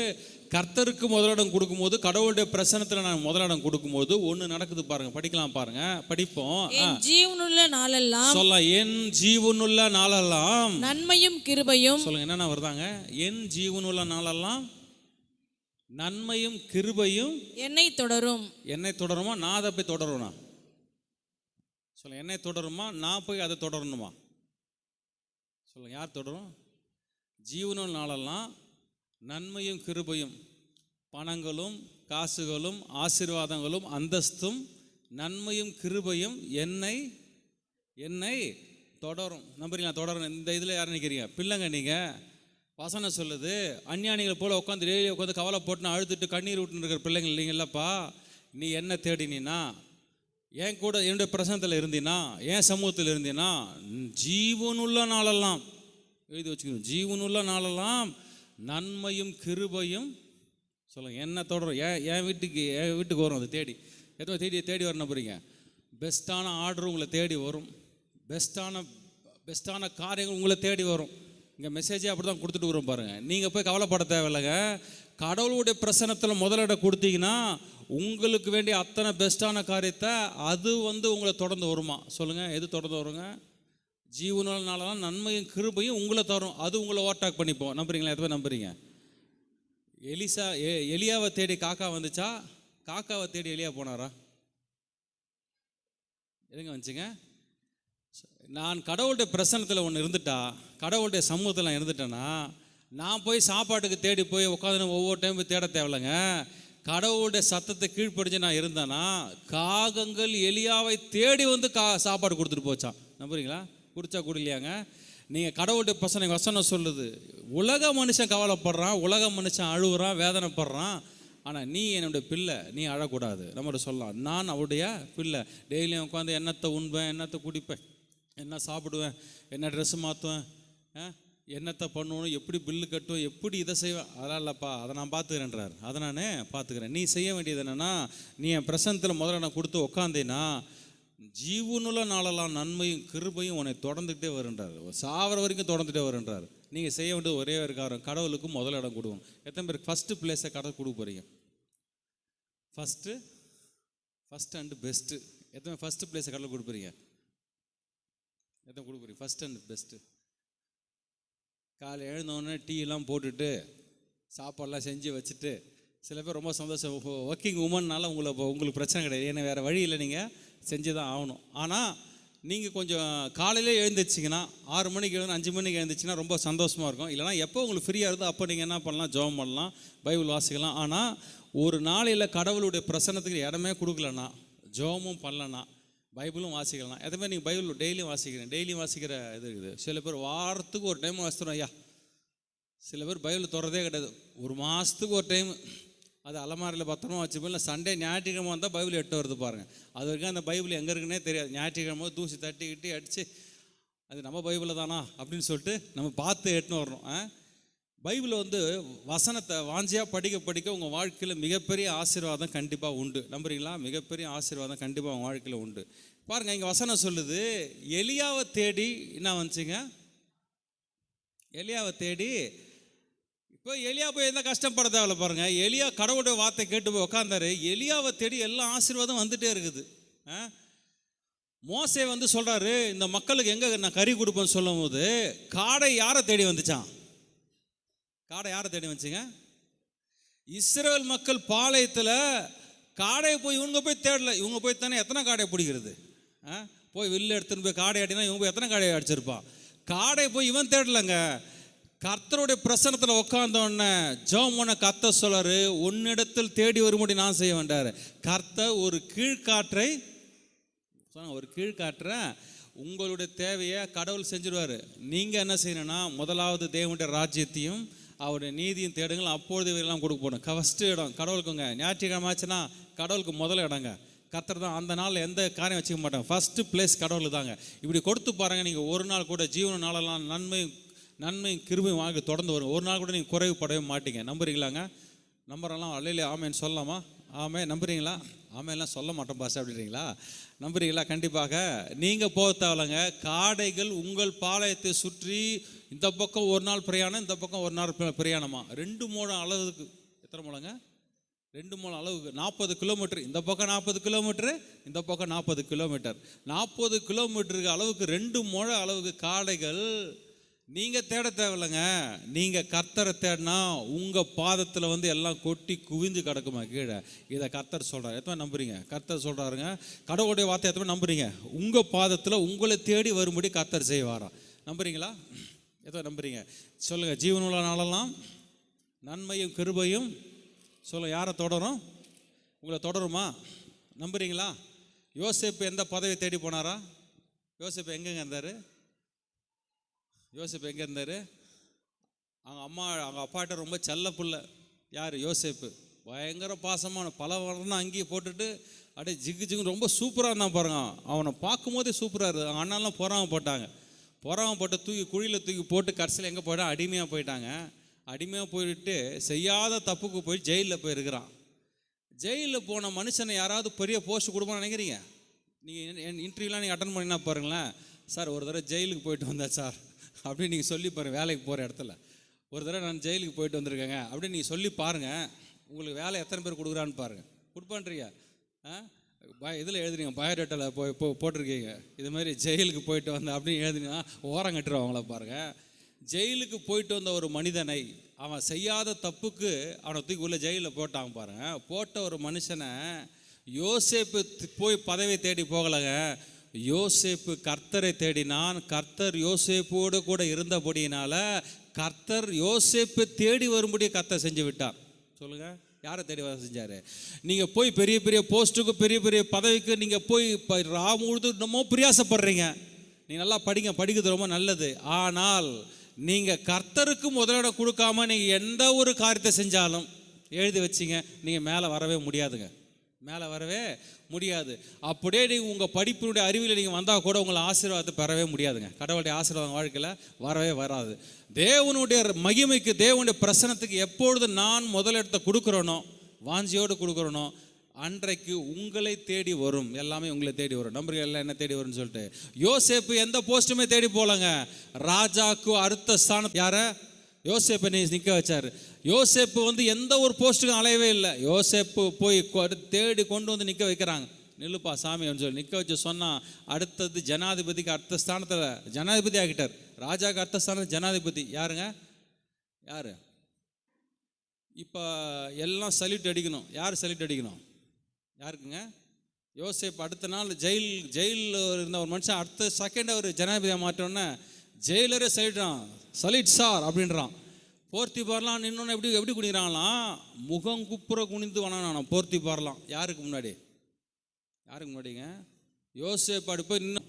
கர்த்தருக்கு முதலிடம் கொடுக்கும்போது, கடவுளுடைய பிரசன்னத்தில் நான் முதலிடம் கொடுக்கும்போது ஒன்று நடக்குது பாருங்க. படிக்கலாம் பாருங்க, படிப்போம். என் ஜீவனுள்ள நாளெல்லாம். சொல்ல, என் ஜீவனுள்ள நாளெல்லாம் நன்மையும் கிருபையும். சொல்லுங்க, என்னென்ன வருதாங்க? என் ஜீவனுள்ள நாளெல்லாம் நன்மையும் கிருபையும் என்னை தொடரும். என்னை தொடருமா, நான் அதை போய் தொடருமா? சொல்ல, என்னை தொடருமா, நான் போய் அதை தொடரணுமா? சொல்லுங்க, யார் தொடரும்? ஜீவனுள்ள நாளெல்லாம் நன்மையும் கிருபையும், பணங்களும் காசுகளும் ஆசீர்வாதங்களும் அந்தஸ்தும் நன்மையும் கிருபையும் என்னை தொடரும். நம்புறீங்களா? தொடரும். இந்த இதில் யார் நினைக்கிறீங்க? பிள்ளைங்க நீங்கள். வசனம் சொல்லுது, அஞ்ஞானிகள் போல் உட்காந்து டெய்லி உட்காந்து கவலை போட்டுன்னு அழுதுட்டு கண்ணீர் விட்டுன்னு இருக்கிற பிள்ளைங்க இல்லைங்களப்பா. நீ என்ன தேடினா, என் கூட என்னுடைய பிரசனத்தில் இருந்தீனா, என் சமூகத்தில் இருந்தீனா, ஜீவனுள்ள நாளெல்லாம் எழுதி வச்சுக்கணும், ஜீவனுள்ள நாளெல்லாம் நன்மையும் கிருபையும். சொல்லுங்கள், என்ன தொடரும். என் வீட்டுக்கு வரும். அது தேடி தேடி வரணும். போகிறீங்க, பெஸ்ட்டான ஆர்டர் உங்களை தேடி வரும், பெஸ்ட்டான காரியங்கள் உங்களை தேடி வரும். இங்கே மெசேஜே அப்படி தான் கொடுத்துட்டு வரும் பாருங்கள். நீங்கள் போய் கவலைப்பட தேவையில்லைங்க. கடவுளுடைய பிரசனத்தில் முதலிடம் கொடுத்தீங்கன்னா உங்களுக்கு வேண்டிய அத்தனை பெஸ்ட்டான காரியத்தை அது வந்து உங்களை தொடர்ந்து வருமா. சொல்லுங்கள், எது தொடர்ந்து வருங்க? ஜீவனாலலாம் நன்மையும் கிருபையும் உங்களை தரும், அது உங்களை ஓவர்டேக் பண்ணிப்போம். நம்புறீங்களா? எதுவும் நம்புறீங்க? எலியாவை தேடி காக்கா வந்துச்சா, காக்காவை தேடி எலியா போனாரா? எதுங்க வந்துச்சுங்க? நான் கடவுளுடைய பிரசனத்தில் ஒன்று இருந்துட்டா, கடவுளுடைய சமூகத்தில் இருந்துட்டேன்னா நான் போய் சாப்பாட்டுக்கு தேடி போய் உட்காந்து ஒவ்வொரு டைம் போய் தேட தேவையில்லைங்க. கடவுளுடைய சத்தத்தை கீழ்ப்படிஞ்சு நான் இருந்தேன்னா காகங்கள் எலியாவை தேடி வந்து சாப்பாடு கொடுத்துட்டு போச்சான். நம்புறீங்களா? குடிச்சா குடிலையாங்க? நீங்கள் கடவுளுடைய பிரச்சனை வசனம் சொல்லுது, உலக மனுஷன் கவலைப்படுறான், உலக மனுஷன் அழுகுறான், வேதனைப்படுறான், ஆனால் நீ என்னுடைய பிள்ளை, நீ அழக்கூடாது. நம்மகிட்ட சொல்லலாம், நான் அவருடைய பிள்ளை. டெய்லியும் உட்காந்து என்னத்தை உண்பேன், என்னத்தை குடிப்பேன், என்ன சாப்பிடுவேன், என்ன ட்ரெஸ்ஸு மாற்றுவேன், என்னத்தை பண்ணுவேன், எப்படி பில்லு கட்டுவேன், எப்படி இதை செய்வேன், அதெல்லாம் இல்லைப்பா, அதை நான் பார்த்துக்கிறேன்றார். அதை நான் பார்த்துக்கிறேன். நீ செய்ய வேண்டியது என்னென்னா, நீ என் பிரசனத்தில் முதல்ல நான் கொடுத்து உட்காந்தேன்னா ஜீவனுள்ள நாளெல்லாம் நன்மையும் கிருபையும் உன்னை தொடர்ந்துக்கிட்டே வருன்றார். சாவர வரைக்கும் தொடர்ந்துகிட்டே வருன்றார். நீங்கள் செய்ய வேண்டியது ஒரே ஒரு காரணம், கடவுளுக்கு முதல் இடம் கொடுக்கணும். எத்தனை பேருக்கு ஃபஸ்ட்டு பிளேஸை கடவுள் கொடுக்க போகிறீங்க? First and best. எத்தனை ஃபஸ்ட்டு பிளேஸை கடவுள் கொடுப்பீங்க? எத்தனை கொடுக்க போகிறீங்க? First and best. காலை எழுந்தோடனே டீலாம் போட்டுட்டு சாப்பாடெலாம் செஞ்சு வச்சுட்டு, சில பேர் ரொம்ப சந்தோஷம், ஒர்க்கிங் உமன்னால உங்களுக்கு பிரச்சனை கிடையாது, ஏன்னா வேறு வழி இல்லை, நீங்கள் செஞ்சு தான் ஆகணும். ஆனால் நீங்கள் கொஞ்சம் காலையிலே எழுந்துச்சிங்கன்னா, 6 மணிக்கு எழுந்து 5 மணிக்கு எழுந்துச்சின்னா ரொம்ப சந்தோஷமாக இருக்கும். இல்லைனா எப்போ உங்களுக்கு ஃப்ரீயாக இருந்தோ அப்போ நீங்கள் என்ன பண்ணலாம், ஜெபம் பண்ணலாம், பைபிள் வாசிக்கலாம். ஆனால் ஒரு நாளையில் கடவுளுடைய பிரசன்னத்துக்கு இடமே கொடுக்கலன்னா, ஜெபமும் பண்ணலன்னா, பைபிளும் வாசிக்கலாம். எதை மாதிரி நீங்கள் பைபிள் டெய்லியும் வாசிக்கிற இது இருக்குது. சில பேர் வாரத்துக்கு ஒரு டைம் வாசிக்கிறோம் ஐயா. சில பேர் பைபிள் தொடரதே கிடையாது, ஒரு மாதத்துக்கு ஒரு டைம். அது அலமாரியில் பத்திரமா வச்சுப்போம். இல்லை சண்டே ஞாயிற்றுக்கிழமை வந்தால் பைபிள் எட்டு வருது பாருங்கள். அது வரைக்கும் அந்த பைபிள் எங்கே இருக்குன்னே தெரியாது. ஞாயிற்றுக்கிழமை தூசி தட்டிக்கிட்டு அடித்து அது நம்ம பைபிளில் தானா அப்படின்னு சொல்லிட்டு நம்ம பார்த்து எட்டுன்னு வரணும். பைபிளை வசனத்தை வாஞ்சியாக படிக்க உங்கள் வாழ்க்கையில் மிகப்பெரிய ஆசீர்வாதம் கண்டிப்பாக உண்டு. நம்புறீங்களா? மிகப்பெரிய ஆசீர்வாதம் கண்டிப்பாக உங்கள் வாழ்க்கையில் உண்டு. பாருங்கள், இங்கே வசனம் சொல்லுது, எலியாவை தேடி என்ன வந்துச்சுங்க? எலியாவை தேடி. இப்போ எலியா போய் எந்த கஷ்டப்பட தேவையில்ல பாருங்க. எலியா கடவுளுடைய வார்த்தை கேட்டு போய் உட்காந்தாரு. எலியாவை தேடி எல்லா ஆசீர்வாதம் வந்துட்டே இருக்குது. மோசே சொல்றாரு, இந்த மக்களுக்கு எங்க நான் கறி கொடுப்பேன்னு சொல்லும் போது காடை யாரை தேடி வந்துச்சான்? காடை யாரை தேடி வந்துச்சுங்க? இஸ்ரவேல் மக்கள் பாளையத்தில் காடையை போய் இவங்க போய் தேடல. இவங்க போய் தானே எத்தனை காடையை பிடிக்கிறது? போய் வில்லு எடுத்துன்னு போய் காடை ஆடினா இவங்க போய் எத்தனை காடையை அடிச்சிருப்பான்? காடையை போய் இவன் தேடலைங்க. கர்த்தருடைய பிரசன்னத்தில் உட்கார்ந்தோடனே ஜெபம் பண்ண கர்த்தர் சொல்றாரு, உன்னிடத்தில் தேடி வரும்படி நான் செய்ய வேண்டாரு. கர்த்தர் ஒரு கீழ்காற்றை உங்களுடைய தேவையை கடவுள் செஞ்சிருவார். நீங்கள் என்ன செய்யணும்னா, முதலாவது தேவனுடைய ராஜ்யத்தையும் அவருடைய நீதியும் தேடுங்கள், அப்பொழுது இவரெல்லாம் கொடுக்க போகணும். ஃபஸ்ட்டு இடம் கடவுளுக்குங்க. ஞாயிற்றுக்கிழமை ஆச்சுன்னா கடவுளுக்கு முதல் இடங்க. கர்த்தர் தான். அந்த நாள் எந்த காரியம் வச்சுக்க மாட்டாங்க. ஃபஸ்ட்டு பிளேஸ் கடவுள் தாங்க. இப்படி கொடுத்து பாருங்கள். நீங்கள் ஒரு நாள் கூட ஜீவன நாளெல்லாம் நன்மையும் கிருபையும் வாங்கி தொடர்ந்து வரும். ஒரு நாள் கூட நீங்கள் குறைவுபடவே மாட்டீங்க. நம்புறீங்களாங்க? நம்புறலாம் அல்லையிலே ஆமேன்னு சொல்லலாமா? ஆமே. நம்புறீங்களா? ஆமேலாம் சொல்ல மாட்டோம் பாஸ் அப்படின்றீங்களா? நம்புறீங்களா? கண்டிப்பாக. நீங்கள் போக தேவையில்லைங்க. காடைகள் உங்கள் பாளையத்தை சுற்றி இந்த பக்கம் ஒரு நாள் பிரயாணம், இந்த பக்கம் ஒரு நாள் பிரயாணமா. 2 முழம் அளவுக்கு. எத்தனை முழங்க? 2 முழம் அளவுக்கு 40 கிலோமீட்டர். இந்த பக்கம் 40 கிலோமீட்டரு, இந்த பக்கம் 40 கிலோமீட்டர். 40 கிலோமீட்டருக்கு அளவுக்கு 2 முழம் அளவுக்கு காடைகள். நீங்கள் தேட தேவையில்லைங்க. நீங்கள் கர்த்தரை தேடினா உங்கள் பாதத்தில் எல்லாம் கொட்டி குவிந்து கிடக்குமா கீழே. இதை கர்த்தர் சொல்கிறார். எத்தனை நம்புறீங்க? கர்த்தர் சொல்கிறாருங்க. கடவுளுடைய வார்த்தை எத்தனை நம்புறீங்க? உங்கள் பாதத்தில் உங்களை தேடி வரும்படி கர்த்தர் செய்வாராம். நம்புறீங்களா? எத்தனை நம்புறீங்க? சொல்லுங்கள். ஜீவனுள்ள நாளெல்லாம் நன்மையும் கிருபையும் சொல்ல யாரை தொடரும்? உங்களை தொடருமா? நம்புறீங்களா? யோசேப்பு எந்த பதவியை தேடி போனாரா? யோசேப்பு எங்கெங்க இருந்தார்? யோசேப்பு எங்கே இருந்தார்? அவங்க அப்பாட்ட ரொம்ப செல்ல பிள்ளை. யார்? யோசேப்பு. பயங்கர பாசமான பல வளர்ந்து அங்கேயே போட்டுட்டு அப்படியே ஜிங்கு ரொம்ப சூப்பராக இருந்தான் பாருங்க. அவனை பார்க்கும் போதே சூப்பராக இருக்குது. அவங்க அண்ணாலாம் பொறாமப்பட்டு குழியில் தூக்கி போட்டு கடைசியில் எங்கே போயிட்டா? அடிமையாக போயிட்டாங்க. அடிமையாக போயிட்டு செய்யாத தப்புக்கு போய் ஜெயிலில் போயிருக்கிறான். ஜெயிலில் போன மனுஷனை யாராவது பெரிய போஸ்ட் கொடுப்பான்னு நினைக்கிறீங்க? நீங்கள் இன்டர்வியூலாம் நீங்கள் அட்டன் பண்ணினா பாருங்களேன். சார் ஒரு தடவை ஜெயிலுக்கு போயிட்டு வந்தேன் சார் அப்படின்னு நீங்கள் சொல்லி பாருங்கள். வேலைக்கு போகிற இடத்துல ஒரு தடவை நான் ஜெயிலுக்கு போயிட்டு வந்திருக்கேங்க அப்படின்னு நீங்கள் சொல்லி பாருங்கள். உங்களுக்கு வேலை எத்தனை பேர் கொடுக்குறான்னு பாருங்கள். கொடுப்பான்றீங்க. இதில் எழுதுறீங்க, பயோடேட்டாவில் போட்டிருக்கீங்க, இது மாதிரி ஜெயிலுக்கு போயிட்டு வந்தேன் அப்படின்னு எழுதுனீங்கன்னா ஓரம் கட்டுருவோம் அவங்கள பாருங்கள். ஜெயிலுக்கு போயிட்டு வந்த ஒரு மனிதனை அவன் செய்யாத தப்புக்கு அவனை தூக்கி உள்ள ஜெயிலில் போட்டாங்க பாருங்க. போட்ட ஒரு மனுஷனை யோசேப்பு போய் பதவியை தேடி போகலைங்க. யோசேப்பு கர்த்தரை தேடினான். கர்த்தர் யோசேப்போடு கூட இருந்தபடியினால கர்த்தர் யோசேப்பை தேடி வரும்படி கர்த்தர் செஞ்சு விட்டார். சொல்லுங்க, யாரை தேடி வர செஞ்சாரு? நீங்கள் போய் பெரிய பெரிய போஸ்ட்டுக்கு பெரிய பெரிய பதவிக்கு நீங்கள் போய் முழுது என்னமோ பிரயாசப்படுறீங்க. நீங்கள் நல்லா படிக்கிறது ரொம்ப நல்லது. ஆனால் நீங்கள் கர்த்தருக்கு முதலிடம் கொடுக்காம நீங்கள் எந்த ஒரு காரியத்தை செஞ்சாலும் எழுதி வச்சிங்க, நீங்கள் மேலே வரவே முடியாதுங்க. மேலே வரவே முடியாது. அப்படியே நீங்கள் உங்கள் படிப்பினுடைய அறிவில் நீங்கள் வந்தால் கூட உங்களை ஆசீர்வாதத்தை பெறவே முடியாதுங்க. கடவுளுடைய ஆசீர்வாதம் வாழ்க்கையில் வரவே வராது. தேவனுடைய மகிமைக்கு, தேவனுடைய பிரசனத்துக்கு எப்பொழுது நான் முதலிடத்தை கொடுக்குறேனோ, வாஞ்சியோடு கொடுக்குறேனோ, அன்றைக்கு உங்களை தேடி வரும். எல்லாமே உங்களை தேடி வரும். நம்புறீங்க எல்லாம் என்ன தேடி வரும்னு சொல்லிட்டு. யோசேப்பு எந்த போஸ்ட்டுமே தேடி போலங்க. ராஜாக்கு அடுத்த ஸ்தானம் யார? யோசேப்பை நிற்க வச்சார். யோசேப்பு எந்த ஒரு போஸ்ட்டுக்கும் அலையவே இல்லை. யோசேப்பு போய் தேடி கொண்டு வந்து நிற்க வைக்கிறாங்க. நில்லுப்பா சாமி அப்படின்னு சொல்லி நிற்க வச்சு சொன்னால், அடுத்தது ஜனாதிபதிக்கு அடுத்த ஸ்தானத்தில் ஜனாதிபதி ஆகிட்டார். ராஜாவுக்கு அடுத்த ஸ்தானத்தில் ஜனாதிபதி யாருங்க? யார்? இப்போ எல்லாம் சல்யூட் அடிக்கணும். யார் சல்யூட் அடிக்கணும்? யாருக்குங்க? யோசேப்பு அடுத்த நாள் ஜெயிலில் இருந்த ஒரு மனுஷன் அடுத்த செகண்ட் அவர் ஜனாதிபதியாக மாற்றோன்னே ஜெயிலரே சலிட் சார் அப்படின்றான். போர்த்தி பாரலாம் நின்னோன்னு எப்படி குனிகிறாங்களாம்? முகம் குப்புற குனிந்து வணங்கினான் போர்த்தி பாரலாம். யாருக்கு முன்னாடிங்க? யோசேப்பு அப்படி போய் நின்று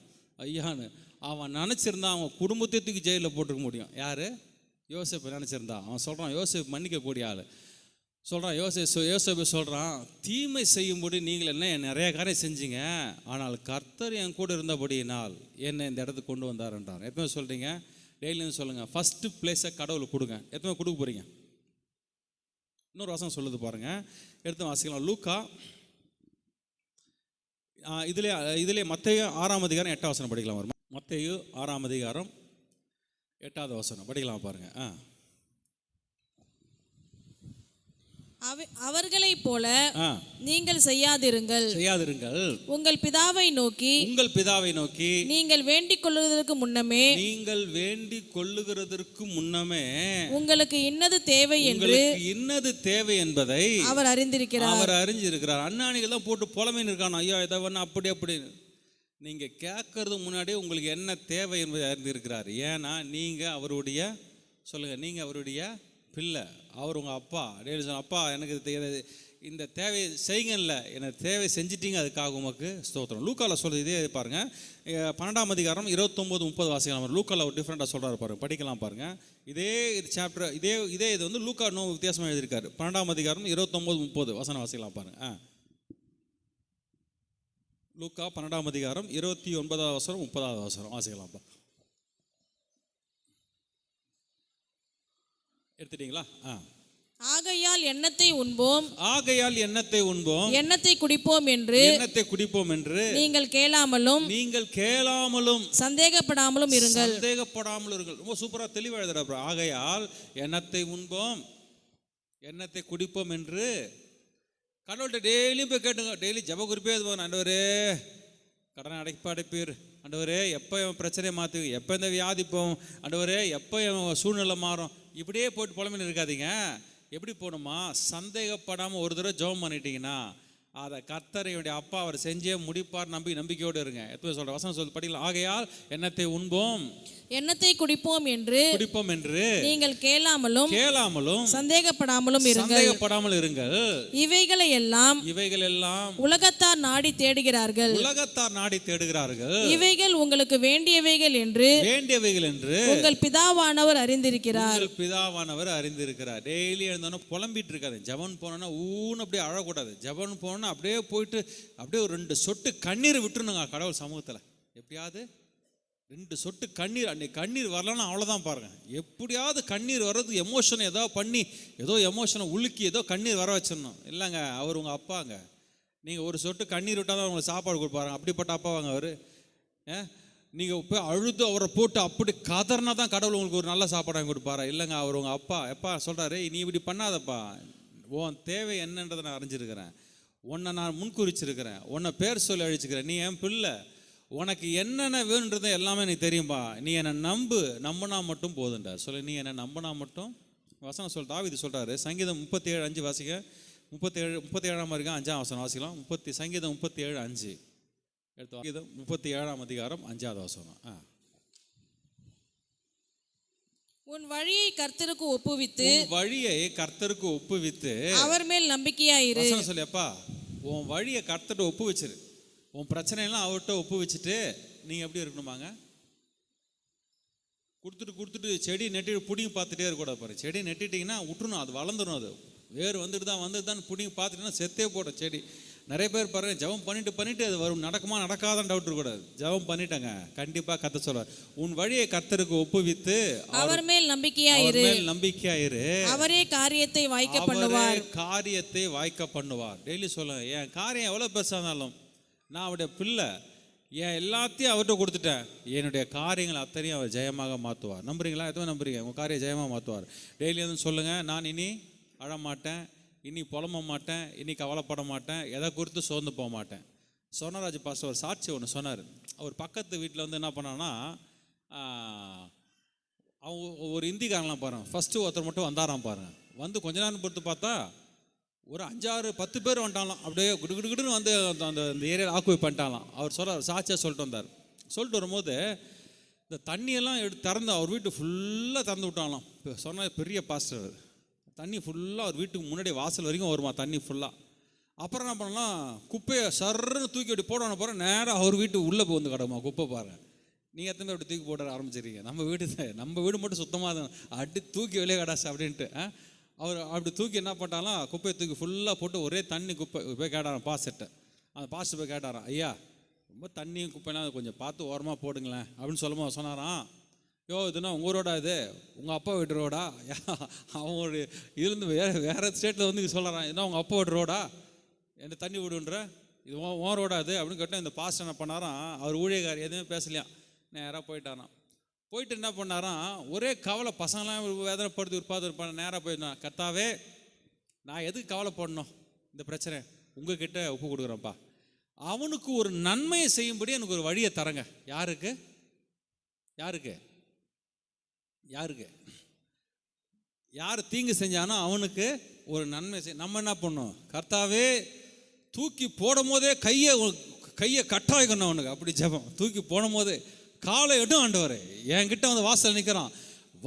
ஐயான்னு அவன் நினச்சிருந்தான் அவன் குடும்பத்தை தூக்கி ஜெயிலில் போட்டுக்க முடியும். யார்? யோசேப்பு நினச்சிருந்தான். அவன் சொல்கிறான், யோசேப்பு மன்னிக்கக்கூடிய ஆள். சொல்கிறான், யோசேப்பு சொல்கிறான், தீமை செய்யும்படி நீங்கள் என்ன நிறைய காரியம் செஞ்சீங்க, ஆனால் கர்த்தர் என் கூட இருந்தபடியினால் என்னை இந்த இடத்துக்கு கொண்டு வந்தாருன்றான். எத்தனை சொல்கிறீங்க? டெய்லியும் சொல்லுங்கள், ஃபஸ்ட்டு பிளேஸை கடவுளுக்கு கொடுங்க. எத்தனை கொடுக்க போகிறீங்க? இன்னொரு வசனம் சொல்லுது பாருங்கள், எடுத்து வாசிக்கலாம். லூக்கா இதிலே மத்தேயு 6ஆம் அதிகாரம் 8ஆம் வசனம் படிக்கலாம். வரும் மத்தேயு 6ஆம் அதிகாரம் 8ஆவது வசனம் படிக்கலாம் பாருங்கள். அவர்களைப் போல நீங்கள் செய்யாதிருங்கள். உங்கள் பிதாவை நோக்கி நீங்கள் வேண்டிக் கொள்ளுகிறதற்கு முன்னமே உங்களுக்கு இன்னது தேவை என்பதை அவர் அறிந்திருக்கிறார். அண்ணாணிகள் தான் போட்டு புலமைன்னு இருக்கான். ஐயா இதை அப்படி நீங்க கேட்கறது முன்னாடியே உங்களுக்கு என்ன தேவை என்பதை அறிந்திருக்கிறார். ஏன்னா நீங்க அவருடைய பிள்ளை. அவர் உங்கள் அப்பா. டெய்லி சொன்ன, அப்பா எனக்கு இந்த தேவையை செய்யுங்கல்ல, எனக்கு தேவை செஞ்சிட்டீங்க, அதுக்காக உமக்கு ஸ்தோத்திரம். லூக்காவில் சொல்கிறது இதே பாருங்கள், 12ஆம் அதிகாரம் 29-30 வாசிக்கலாம். லூக்காவில் ஒரு டிஃப்ரெண்ட்டாக சொல்கிறாரு பாருங்கள், படிக்கலாம் பாருங்கள். இதே சாப்டர் இதே இது லூக்கா இன்னும் வித்தியாசமாக எழுதியிருக்காரு. 12ஆம் அதிகாரம் 29-30 வசனம் வாசிக்கலாம் பாருங்கள். லூக்கா 12ஆம் அதிகாரம் 29வது வசனம் 30வது வசனம் வாசிக்கலாம்ப்பா. எடுத்துட்டீங்களா? ஆகையால் எண்ணத்தை உண்போம், எண்ணத்தை குடிப்போம் என்று நீங்கள் கேளாமலும் சந்தேகப்படாமலும் இருங்கள். ரொம்ப சூப்பரா தெளிவா எழுதுறாரு. ஆகையால் எண்ணத்தை உண்போம், எண்ணத்தை குடிப்போம் என்று கடவுள்கிட்ட டெய்லியும் போய் கேட்டுங்க. டெய்லி ஜப குறிப்பே இது, ஆண்டவரே கடனை அடைப்பீர், ஆண்டவரே எப்போ என் பிரச்சனையை மாற்றுவீங்க, எப்போ இந்த வியாதி போகும், ஆண்டவரே எப்போ என் சூழ்நிலை மாறும், இப்படியே போட்டு புலம்பின்னு இருக்காதீங்க. எப்படி போகணுமா? சந்தேகப்படாமல் ஒரு தடவை ஜெபம் பண்ணிட்டீங்கன்னா அதை கர்த்தரையுடைய அப்பா அவர் செஞ்சே முடிப்பார். நம்பிக்கையோடு இருங்க. எப்போ சொல்ற வசனம் சொல்லி படிக்கலாம். ஆகையால் எண்ணத்தை உண்போம், எண்ணத்தை குடிப்போம் என்று நீங்கள் கேளாமலும் சந்தேகப்படாமலும் இருங்கள். இவைகளை எல்லாம் உலகத்தார் நாடி தேடுகிறார்கள். இவைகள் உங்களுக்கு வேண்டியவைகள் என்று உங்கள் பிதாவானவர் அறிந்திருக்கிறார். டெய்லி எழுந்தோன்னா புலம்பிட்டு இருக்காது. ஜபன் போனோன்னா ஊன்னு அப்படியே அழக்கூடாது. ஜபன் போனோன்னா அப்படியே போயிட்டு அப்படியே ஒரு 2 சொட்டு கண்ணீர் விட்டுருணுங்க கடவுள் சமூகத்தில். எப்படியாவது 2 சொட்டு கண்ணீர். அன்னைக்கு கண்ணீர் வரலன்னா அவ்வளோதான் பாருங்கள். எப்படியாவது கண்ணீர் வர்றது எமோஷனை ஏதோ எமோஷனை உலுக்கி ஏதோ கண்ணீர் வர வச்சிடணும். இல்லைங்க, அவர் உங்கள் அப்பாங்க. நீங்கள் ஒரு சொட்டு கண்ணீர் விட்டால் தான் உங்களுக்கு சாப்பாடு கொடுப்பாருங்க. அப்படிப்பட்ட அப்பாவாங்க அவர். நீங்கள் போய் அழுது அவரை போட்டு அப்படி கதர்னா தான் கடவுள் உங்களுக்கு ஒரு நல்ல சாப்பாடு வாங்கி கொடுப்பாரா? இல்லைங்க, அவர் உங்கள் அப்பா. எப்பா சொல்கிறாரு, நீ இப்படி பண்ணாதப்பா, உன் தேவை என்னன்றதை நான் அறிஞ்சிருக்கிறேன், உன்னை நான் முன்குறிச்சிருக்கிறேன், உன்னை பேர் சொல்லி அழிச்சுக்கிறேன், நீ என் பிள்ளை, உனக்கு என்னென்ன வேணுன்றதை எல்லாமே எனக்கு தெரியும்பா, நீ என்னை நம்பினா மட்டும் போதுண்டா. சொல்லு, நீ என்னை நம்பினா மட்டும். வசனம் தாவீது சொல்கிறாரு, சங்கீதம் 37:5 வாசிக்க. 37ஆம் அதிகாரம் 5ஆம் வசனம் வாசிக்கலாம். சங்கீதம் 37:5 எடுத்து. சங்கீதம் 37ஆம் அதிகாரம் 5ஆவது வசனம். உன் வழியை கர்த்தருக்கு ஒப்புவித்து உன் வழியை கர்த்தருக்கு ஒப்புவித்து அவர் மேல் நம்பிக்கையாயிரு. வசனம் சொல்லியப்பா, உன் வழியை கர்த்தர்ட்ட ஒப்பு வச்சிரு. உன் பிரச்சனையெல்லாம் அவர்கிட்ட ஒப்பு வச்சுட்டு நீங்கள் எப்படி இருக்கணுமாங்க? கொடுத்துட்டு செடி நெட்டிட்டு பிடிங்கி பார்த்துட்டே இருக்கக்கூடாது பாரு. செடி நெட்டிட்டிங்கன்னா விட்டுணும், அது வளர்ந்துடும். அது வேறு வந்துட்டு தான் பிடிங்கி பார்த்துட்டுன்னா செத்தே போடும் செடி. நிறைய பேர் பாருங்க, ஜெபம் பண்ணிட்டு அது வரும், நடக்குமா நடக்காதான் டவுட் இருக்கக்கூடாது. ஜெபம் பண்ணிட்டாங்க, கண்டிப்பாக கர்த்தர் சொல்றார், உன் வழியை கர்த்தருக்கு ஒப்புவித்து அவர் மேல் நம்பிக்கையாயிரு. அவரே காரியத்தை வாய்க்க பண்ணுவார். காரியத்தை வாய்க்க பண்ணுவார். டெய்லி சொல்லுங்க, என் காரியம் எவ்வளோ பெருசானாலும் நான் அவருடைய பிள்ளை, என் எல்லாத்தையும் அவர்கிட்ட கொடுத்துட்டேன், என்னுடைய காரியங்களை அத்தனையும் அவர் ஜெயமாக மாற்றுவார். நம்புறீங்களா? எதுவும் நம்புறீங்க? உங்கள் காரியம் ஜெயமாக மாற்றுவார். டெய்லி வந்து சொல்லுங்கள், நான் இனி அழமாட்டேன், இனி புலம்ப மாட்டேன், இனி கவலைப்பட மாட்டேன், எதை குறித்து சோர்ந்து போக மாட்டேன். சொன்னராஜ் பாஸ்டர் ஒரு சாட்சி ஒன்று சொன்னார். அவர் பக்கத்து வீட்டில் வந்து என்ன பண்ணான்னா, அவங்க ஒரு இந்திக்காரங்களாம் பாருங்கள், ஃபஸ்ட்டு ஒருத்தர் மட்டும் வந்தாராம் பாருங்கள். வந்து கொஞ்ச நேரம் பொறுத்து பார்த்தா ஒரு 5-6-10 பேர் வந்துட்டாலாம். அப்படியே குடுன்னு வந்து அந்த ஏரியாவில் ஆக்குவை பண்ணிட்டாலாம். அவர் சாட்சியாக சொல்லிட்டு வந்தார். சொல்லிட்டு வரும்போது இந்த தண்ணியெல்லாம் திறந்து அவர் வீட்டு ஃபுல்லாக திறந்து விட்டாங்களாம். இப்போ சொன்னால் பெரிய பாஸ்டர், தண்ணி ஃபுல்லாக அவர் வீட்டுக்கு முன்னாடி வாசல் வரைக்கும் வருமா தண்ணி ஃபுல்லாக. அப்புறம் என்ன பண்ணலாம், குப்பையை சர்ன்னு தூக்கி அப்படி போடணும் போகிற நேராக அவர் வீட்டு உள்ளே போய் வந்து கிடக்குமா குப்பை. பாருங்கள், நீங்கள் எத்தனை அப்படி தூக்கி போட ஆரம்பிச்சிருக்கீங்க. நம்ம வீடு மட்டும் சுத்தமாக தான், அடி தூக்கி வெளியே கிடாச்சு அப்படின்ட்டு. அவர் அப்படி தூக்கி என்ன பண்ணாலும் குப்பையை தூக்கி ஃபுல்லாக போட்டு ஒரே தண்ணி குப்பை போய் கேட்டாராம் பாஸ்டர்கிட்ட. அந்த பாஸ்டர் போய் கேட்டாராம், ஐயா ரொம்ப தண்ணியும் குப்பைலாம் கொஞ்சம் பார்த்து ஓரமாக போடுங்களேன் அப்படின்னு சொல்லும்போது சொன்னாராம், யோ இதுனா உங்கள் ரோடா, இது உங்கள் அப்பா வீட்டு ரோடா? அவன் ஒரு இதுலேருந்து வேறு ஸ்டேட்டில் வந்து சொல்கிறான், இதுனா உங்கள் அப்பா வீட்டு ரோடா, என்ன தண்ணி விடுன்ற, இது ஓன் ரோடா இது அப்படின்னு கேட்டால் இந்த பாஸ்டர் என்ன பண்ணாராம், அவர் ஊழியக்கார் எதுவுமே பேசலையாம், நேராக போயிட்டாராம். போயிட்டு என்ன பண்ணாராம், ஒரே கவலை, பசங்களாம் வேதனைப்படுத்தி இருப்பாது நேராக போயிருந்தான். கர்த்தாவே, நான் எதுக்கு கவலைப்படணும், இந்த பிரச்சனை உங்ககிட்ட ஒப்பு கொடுக்குறேன்ப்பா, அவனுக்கு ஒரு நன்மையை செய்யும்படி எனக்கு ஒரு வழியை தரங்க. யாருக்கு யாருக்கு யாருக்கு யார் தீங்கு செஞ்சானோ அவனுக்கு ஒரு நன்மை செய். நம்ம என்ன பண்ணோம், கர்த்தாவே தூக்கி போடும் போதே கையை கட்டாயிக்கணும் அவனுக்கு. அப்படி ஜெபம், தூக்கி போடும் போதே காலை எடும் ஆண்டவர் என்கிட்ட வந்து வாசல் நிற்கிறான்,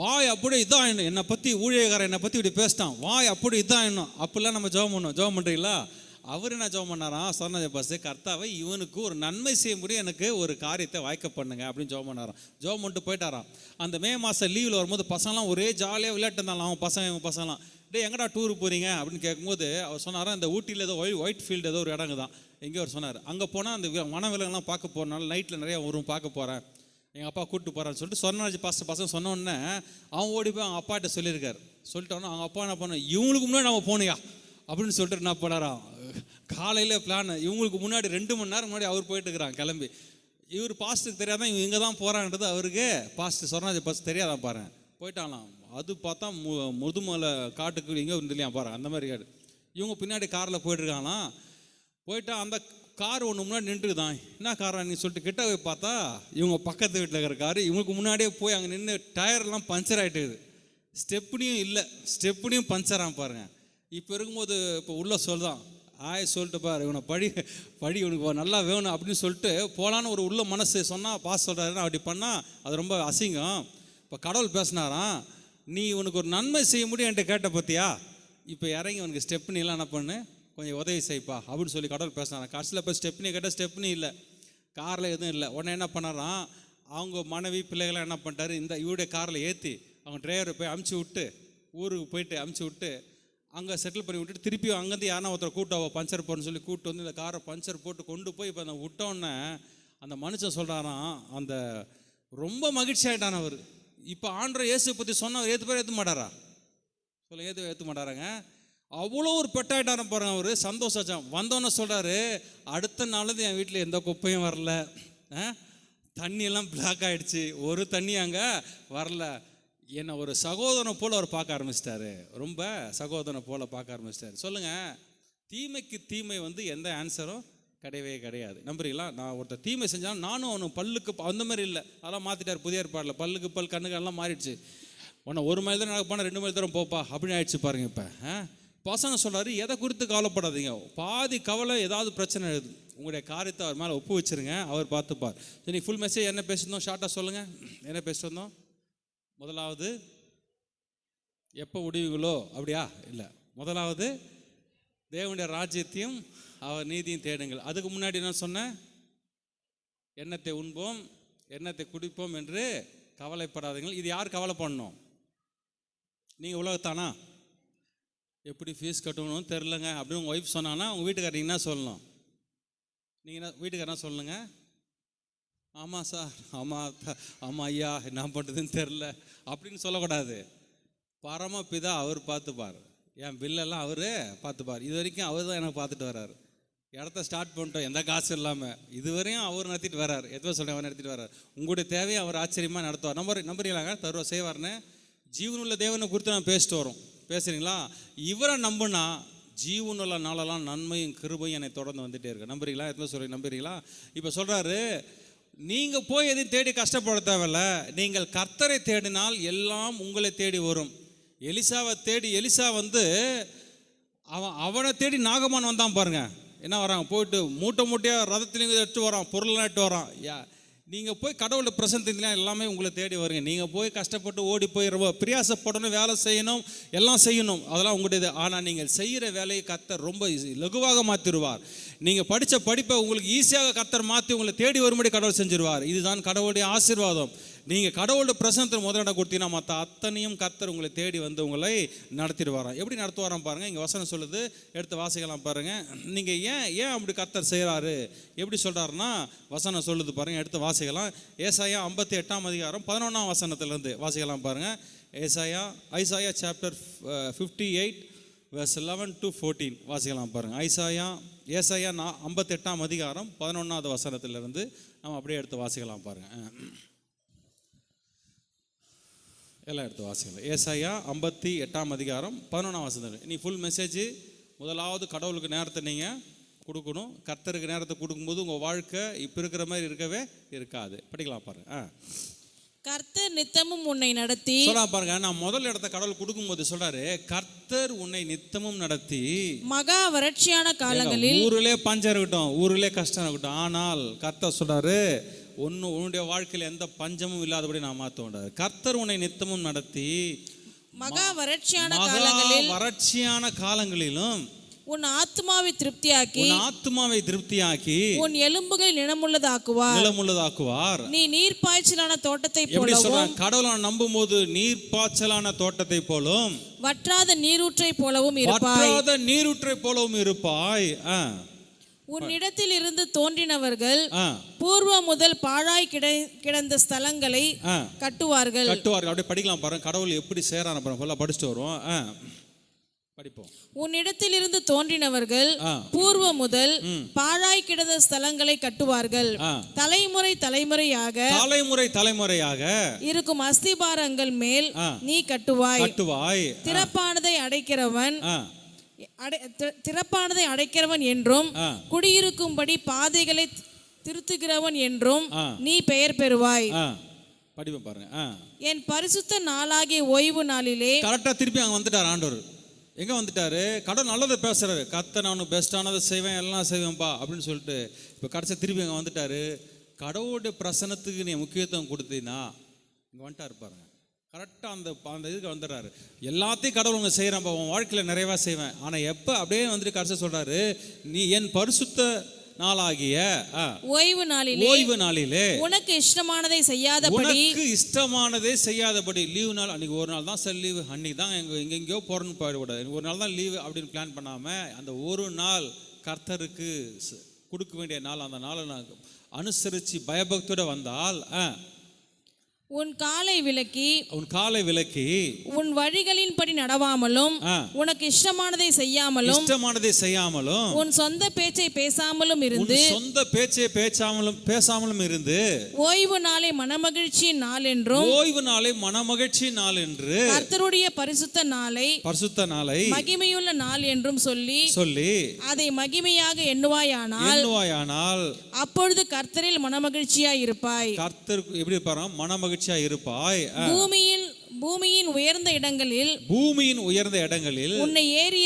வாய் அப்படியே இதான் ஆயிடணும், என்னை பற்றி ஊழியக்காரன் என்னை பற்றி இப்படி பேசிட்டான், வாய் அப்படி இதான் ஆயிடணும். அப்படிலாம் நம்ம ஜெபம் பண்ணோம். ஜெபம் பண்ணுறீங்களா? அவர் என்ன ஜெபம் பண்ணாராம், சொன்ன பாஸ், கர்த்தாவை இவனுக்கு ஒரு நன்மை செய்ய முடியும், எனக்கு ஒரு காரியத்தை வாய்க்க பண்ணுங்க அப்படின்னு ஜெபம் பண்ணாராம். ஜெபம் பண்ணிட்டு போயிட்டாராம். அந்த மே மாதம் லீவில் வரும்போது பசங்களாம் ஒரே ஜாலியாக விளையாட்டு இருந்தாலும், அவங்க பசங்களாம் டே எங்கடா டூருக்கு போகிறீங்க அப்படின்னு கேட்கும்போது அவர் சொன்னாராம், இந்த ஊட்டியில் ஏதோ ஒயிட் ஃபீல்டு ஏதோ ஒரு இடங்கு தான் எங்கேயோ அவர் சொன்னார், அங்கே போனால் அந்த வனவிலங்கெல்லாம் பார்க்க போகிறனால நைட்டில் நிறையா வரும், பார்க்க போகிறேன், எங்கள் அப்பா கூப்பிட்டு போகிறான்னு சொல்லிட்டு சொன்னாஜி பசங்க சொன்னோடனே அவன் ஓடி போய் அவங்க அப்பாட்ட சொல்லியிருக்காரு. சொல்லிட்டோன்னா அவங்க அப்பா என்ன பண்ண, இவங்களுக்கு முன்னாடி நம்ம போனியா அப்படின்னு சொல்லிட்டு என்ன பண்ணாராம், காலையில் பிளான், இவங்களுக்கு முன்னாடி 2 மணி நேரம் முன்னாடி அவர் போயிட்டு இருக்கிறான் கிளம்பி. இவர் பாஸ்ட்டுக்கு தெரியாதான் இவங்க இங்கே தான் போகிறான்றது அவருக்கு பாஸ்ட்டு சொன்னாஜி பாஸ்ட் தெரியாதான் பாரு. போயிட்டாலாம். அது பார்த்தா முதுமலை காட்டுக்கு இங்கே இல்லையா பாரு, அந்த மாதிரி காடு. இவங்க பின்னாடி காரில் போயிட்டுருக்காங்களாம். போயிட்டா அந்த கார் ஒன்று முன்னாடி நின்றுதான், என்ன காரா நீ சொல்லிட்டு கிட்ட போய் பார்த்தா இவங்க பக்கத்து வீட்டில் இருக்கிற காரு. இவங்களுக்கு முன்னாடியே போய் அங்கே நின்று டயர்லாம் பஞ்சர் ஆகிட்டுது, ஸ்டெப்னியும் இல்லை, ஸ்டெப்னியும் பஞ்சராக பாருங்க. இப்போ இருக்கும்போது இப்போ உள்ள சொல்லுதான், சொல்லிட்டு பாரு இவனை படி இவனுக்கு நல்லா வேணும் அப்படின்னு சொல்லிட்டு போகலான்னு ஒரு உள்ள மனசு சொன்னால் பாஸ் சொல்கிறாருன்னா அப்படி பண்ணால் அது ரொம்ப அசிங்கம். இப்போ கடவுள் பேசினாராம், நீ இவனுக்கு ஒரு நன்மை செய்ய முடியும் என்கிட்ட கேட்ட பார்த்தியா, இப்போ இறங்கி இவனுக்கு ஸ்டெப்னிலாம் என்ன பண்ணு, கொஞ்சம் உதவி செய்ப்பா அப்படின்னு சொல்லி கடவுள் பேசினாராம். கடைசியில் போய் ஸ்டெப்னி கேட்டால் ஸ்டெப்னி இல்லை, காரில் எதுவும் இல்லை. உடனே என்ன பண்ணாராம், அவங்க மனைவி பிள்ளைகளாம் என்ன பண்ணிட்டாரு, இந்த இவருடைய காரில் ஏற்றி அவங்க டிரைவரை போய் அமுச்சு விட்டு ஊருக்கு போயிட்டு அமுச்சு விட்டு அங்கே செட்டில் பண்ணி விட்டுட்டு திருப்பி அங்கேருந்து யாரா ஒருத்தர் கூட்டாவோ பஞ்சர் போடணும்னு சொல்லி கூப்பிட்டு வந்து இந்த காரை பஞ்சர் போட்டு கொண்டு போய் இப்போ அந்த விட்டோன்னே அந்த மனுஷன் சொல்கிறாராம், அந்த ரொம்ப மகிழ்ச்சி ஆகிட்டான் அவர். இப்போ ஆண்டவர் இயேசு பற்றி சொன்னால் ஏற்ற மாட்டாரா சொல்ல, ஏற்ற மாட்டாராங்க. அவ்வளோ ஒரு பெட்டாயிட்டான பாருங்க அவர். சந்தோஷம் வந்தோன்னே சொல்கிறாரு, அடுத்த நாள்லேருந்து என் வீட்டில் எந்த குப்பையும் வரல, தண்ணியெல்லாம் பிளாக் ஆகிடுச்சு, ஒரு தண்ணி அங்கே வரல, என்னை ஒரு சகோதரனை போல் அவர் பார்க்க ஆரம்பிச்சிட்டாரு, ரொம்ப சகோதரனை போல் பார்க்க ஆரம்பிச்சிட்டாரு. சொல்லுங்கள், தீமைக்கு தீமை வந்து எந்த ஆன்சரும் கிடையவே கிடையாது. நம்புறீங்களா? நான் ஒருத்தர் தீமை செஞ்சாலும் நானும் அவனுக்கு பல்லுக்கு அந்த மாதிரி இல்லை, அதெல்லாம் மாற்றிட்டார் புதிய ஏற்பாடில். பல்லுக்கு பல் கண்ணுக்கு எல்லாம் மாறிடுச்சு. உன்னை 1 மைல் தான் நடக்க போனால் 2 மைல் தூரம் போப்பா அப்படின்னு ஆயிடுச்சு பாருங்க. இப்போ பசங்க சொல்கிறாரு, எதை குறித்து கவலைப்படாதீங்க, பாதி கவலை ஏதாவது பிரச்சனை எழுது, உங்களுடைய காரியத்தை அவர் மேலே ஒப்பு வச்சுருங்க, அவர் பார்த்துப்பார். சரி, ஃபுல் மெசேஜ் என்ன பேசியிருந்தோம் ஷார்ட்டாக சொல்லுங்கள், என்ன பேசிட்டு வந்தோம்? முதலாவது எப்போ விடுவீங்களோ அப்படியா? இல்லை, முதலாவது தேவனுடைய ராஜ்யத்தையும் அவர் நீதியும் தேடுங்கள். அதுக்கு முன்னாடி என்ன சொன்னேன்? எண்ணத்தை உண்போம் எண்ணத்தை குடிப்போம் என்று கவலைப்படாதீங்கள். இது யார் கவலை பண்ணணும்? நீங்கள் உலகத்தானா? எப்படி ஃபீஸ் கட்டணும்னு தெரிலங்க அப்படின்னு உங்கள் ஒய்ஃப் சொன்னான்னா உங்கள் வீட்டுக்காரர் என்ன சொல்லணும்? நீங்கள் வீட்டுக்காரனா சொல்லுங்க, ஆமாம் சார், ஆமாம் ஐயா, என்ன பண்ணுறதுன்னு தெரில அப்படின்னு சொல்லக்கூடாது. பரமபிதா அவர் பார்த்துப்பார், என் பில்லெல்லாம் அவர் பார்த்துப்பார். இது வரைக்கும் அவர் தான் எனக்கு பார்த்துட்டு வர்றாரு. இடத்த ஸ்டார்ட் பண்ணிட்டோம் எந்த காசு இல்லாமல், இதுவரையும் அவர் நடத்திட்டு வர்றார். எதுவும் சொல்ல அவர் நடத்திட்டு வர்றார். உங்களுடைய தேவையை அவர் ஆச்சரியமாக நடத்துவார். நம்புறீங்களாங்க? தருவா செய்வார்னு. ஜீவனுள்ள தேவனை குறித்து நான் பேசிட்டு வரோம், பேசுகிறீங்களா? இவரை நம்புனா ஜீவனுள்ள நாளெல்லாம் நன்மையும் கிருபையும் என்னை தொடர்ந்து வந்துட்டே இருக்கு. நம்புறீங்களா? எதுவும் சொல்லி நம்புறீங்களா? இப்போ சொல்கிறாரு, நீங்கள் போய் எதையும் தேடி கஷ்டப்பட தேவையில்ல, நீங்கள் கர்த்தரை தேடினால் எல்லாம் உங்களை தேடி வரும். எலிசாவை தேடி, எலிசா அவனை தேடி நாகமான் வந்தான் பாருங்க. என்ன வரான்? போயிட்டு மூட்டையாக ரதத்துலேயும் எடுத்து வரான், பொருளெல்லாம் எடுத்து வரான். நீங்கள் போய் கடவுளை பிரசன்ன எல்லாமே உங்களை தேடி வருங்க. நீங்கள் போய் கஷ்டப்பட்டு ஓடி போய் ரொம்ப பிரயாசப்படணும், வேலை செய்யணும், எல்லாம் செய்யணும், அதெல்லாம் உங்களுடையது. ஆனால் நீங்கள் செய்கிற வேலையை கர்த்தர் ரொம்ப லகுவாக மாற்றிடுவார். நீங்கள் படித்த படிப்பை உங்களுக்கு ஈஸியாக கர்த்தர் மாற்றி உங்களை தேடி வரும்படி கடவுள் செஞ்சிருவார். இதுதான் கடவுளுடைய ஆசீர்வாதம். நீங்கள் கடவுளோட பிரசனத்தில் முதலிடம் கொடுத்தீங்கன்னா மற்ற அத்தனையும் கர்த்தர் உங்களை தேடி வந்து உங்களை நடத்திடுவாராம். எப்படி நடத்துவாராம் பாருங்கள். இங்கே வசனம் சொல்லுது, எடுத்து வாசிக்கலாம் பாருங்கள். நீங்கள் ஏன் அப்படி கர்த்தர் செய்கிறாரு, எப்படி சொல்கிறாருன்னா வசனம் சொல்லுது பாருங்கள், எடுத்து வாசிக்கலாம். ஏசாயா 58ஆம் அதிகாரம் 11ஆம் வசனத்திலேருந்து வாசிக்கலாம் பாருங்கள். ஐசாயா சாப்டர் 58 verse 11 to 14 வாசிக்கலாம் பாருங்கள். ஏசாயா 58ஆம் அதிகாரம் 11ஆவது வசனத்திலிருந்து நம்ம அப்படியே எடுத்து வாசிக்கலாம் பாருங்கள். எல்லாம் எடுத்து வாசிக்கலாம். ஏசாயா 58ஆம் அதிகாரம் 11ஆம் வசனம். நீ ஃபுல் மெசேஜ் முதலாவது கடவுளுக்கு நேரத்தை நீங்கள் கொடுக்கணும். கர்த்தருக்கு நேரத்தை கொடுக்கும்போது உங்கள் வாழ்க்கை இப்போ இருக்கிற மாதிரி இருக்கவே இருக்காது. படிக்கலாம் பாருங்க. கர்த்தர் நித்தமும் உன்னை நடத்தி சொல்ல பாருங்க. நான் முதல் இடத்த கடவுள் கொடுக்கும்போது சொல்றாரு, கர்த்தர் உன்னை நித்தமும் நடத்தி மகா வறட்சியான காலங்களில், ஊரிலே பஞ்சம் இருக்கட்டும், ஊரிலே கஷ்டம் இருக்கட்டும், ஆனால் கர்த்தர் சொல்றாரு உன்னுடைய வாழ்க்கையில் எந்த பஞ்சமும் இல்லாதபடி நான் மாற்றுவேன். கர்த்தர் உன்னை நித்தமும் நடத்தி மகா வறட்சியான காலங்களிலும் உன் ஆத்மாவை திருப்தியாக்கி உன் எலும்புகளை நிலமுள்ளதாக்குவார். நீ நீர்ப்பாய்ச்சலான தோட்டத்தை போலவும், கடவுளை நம்பும் போது நீர்ப்பாய்ச்சலான தோட்டத்தை போலும், வற்றாத நீரூற்றை போலவும் இருப்பாய். உன்னிடத்தில் இருந்து தோன்றினவர்கள் பூர்வ முதல் பாழாய் கிடந்த ஸ்தலங்களை கட்டுவார்கள். அப்படியே படிக்கலாம் பாருங்க. கடவுள் எப்படி செய்யறான் பாருங்க, படிச்சுட்டு வருவோம். படிப்போம். உன்னிடத்தில் இருந்து தோன்றினவர்கள் பூர்வ முதல் பாழாய் கிடந்த ஸ்தலங்களை கட்டுவார்கள். தலைமுறை தலைமுறையாக இருக்கும் அஸ்திபாரங்கள் மேல் நீ கட்டுவாய். திறப்பானதை அடைக்கிறவன் என்றும் குடியிருக்கும்படி பாதைகளை திருத்துகிறவன் என்றும் நீ பெயர் பெறுவாய். படிப்போம் பாருங்க. என் பரிசுத்த நாளாகிய ஓய்வு நாளிலே, கரெக்டா திருப்பி அங்க வந்துட்டார் ஆண்டவர். எங்க வந்துட்டாரு? கடவுள் நல்லதை பேசுறாரு. கர்த்தர் நான் பெஸ்டானதை செய்வேன், எல்லாம் செய்வேன்பா அப்படின்னு சொல்லிட்டு இப்போ கடைசி திருப்பி அங்கே வந்துட்டாரு. கடவுளுடைய பிரசனத்துக்கு நீ முக்கியத்துவம் கொடுத்தீங்கன்னா இங்கே வந்துட்டாரு பாருங்க. கரெக்டாக அந்த இதுக்கு வந்துடுறாரு. எல்லாத்தையும் கடவுள் உங்க செய்கிறேன்ப்பா, உன் வாழ்க்கையில் நிறைவாக செய்வேன். ஆனால் எப்போ அப்படியே வந்துட்டு கடைசி சொல்றாரு, நீ என் பரிசுத்த நாளாகிய ஓய்வு நாளிலே உனக்கு இஷ்டமானதை செய்யாதபடி. லீவு நாள் அன்னைக்கு ஒரு நாள் தான் சார் லீவு, அன்னைக்கு தான் எங்கெங்கயோ போறன்னு போயிடக்கூடாது, ஒரு நாள் தான் லீவு அப்படின்னு பிளான் பண்ணாம அந்த ஒரு நாள் கர்த்தருக்கு கொடுக்க வேண்டிய நாள், அந்த நாளை நான் அனுசரித்து பயபக்தியோட வந்தால் உன் காலை விலக்கி உன் வழிகளின்படி நடவாமலும் உனக்கு இஷ்டமானதை செய்யாமலும் உன் சொந்த பேச்சை பேசாமலும் இருந்து ஓய்வு நாளை மனமகிழ்ச்சியின் நாள் என்று கர்த்தருடைய பரிசுத்த நாளை மகிமையுள்ள நாள் என்றும் சொல்லி அதை மகிமையாக எண்ணுவாயானால் அப்பொழுது கர்த்தரில் மனமகிழ்ச்சியாய் இருப்பாய். கர்த்தர் எப்படி இருப்பாரா? மனமகிழ்ச்சி இருப்பாய். பூமியின் உயர்ந்த இடங்களில் உன்னை ஏறி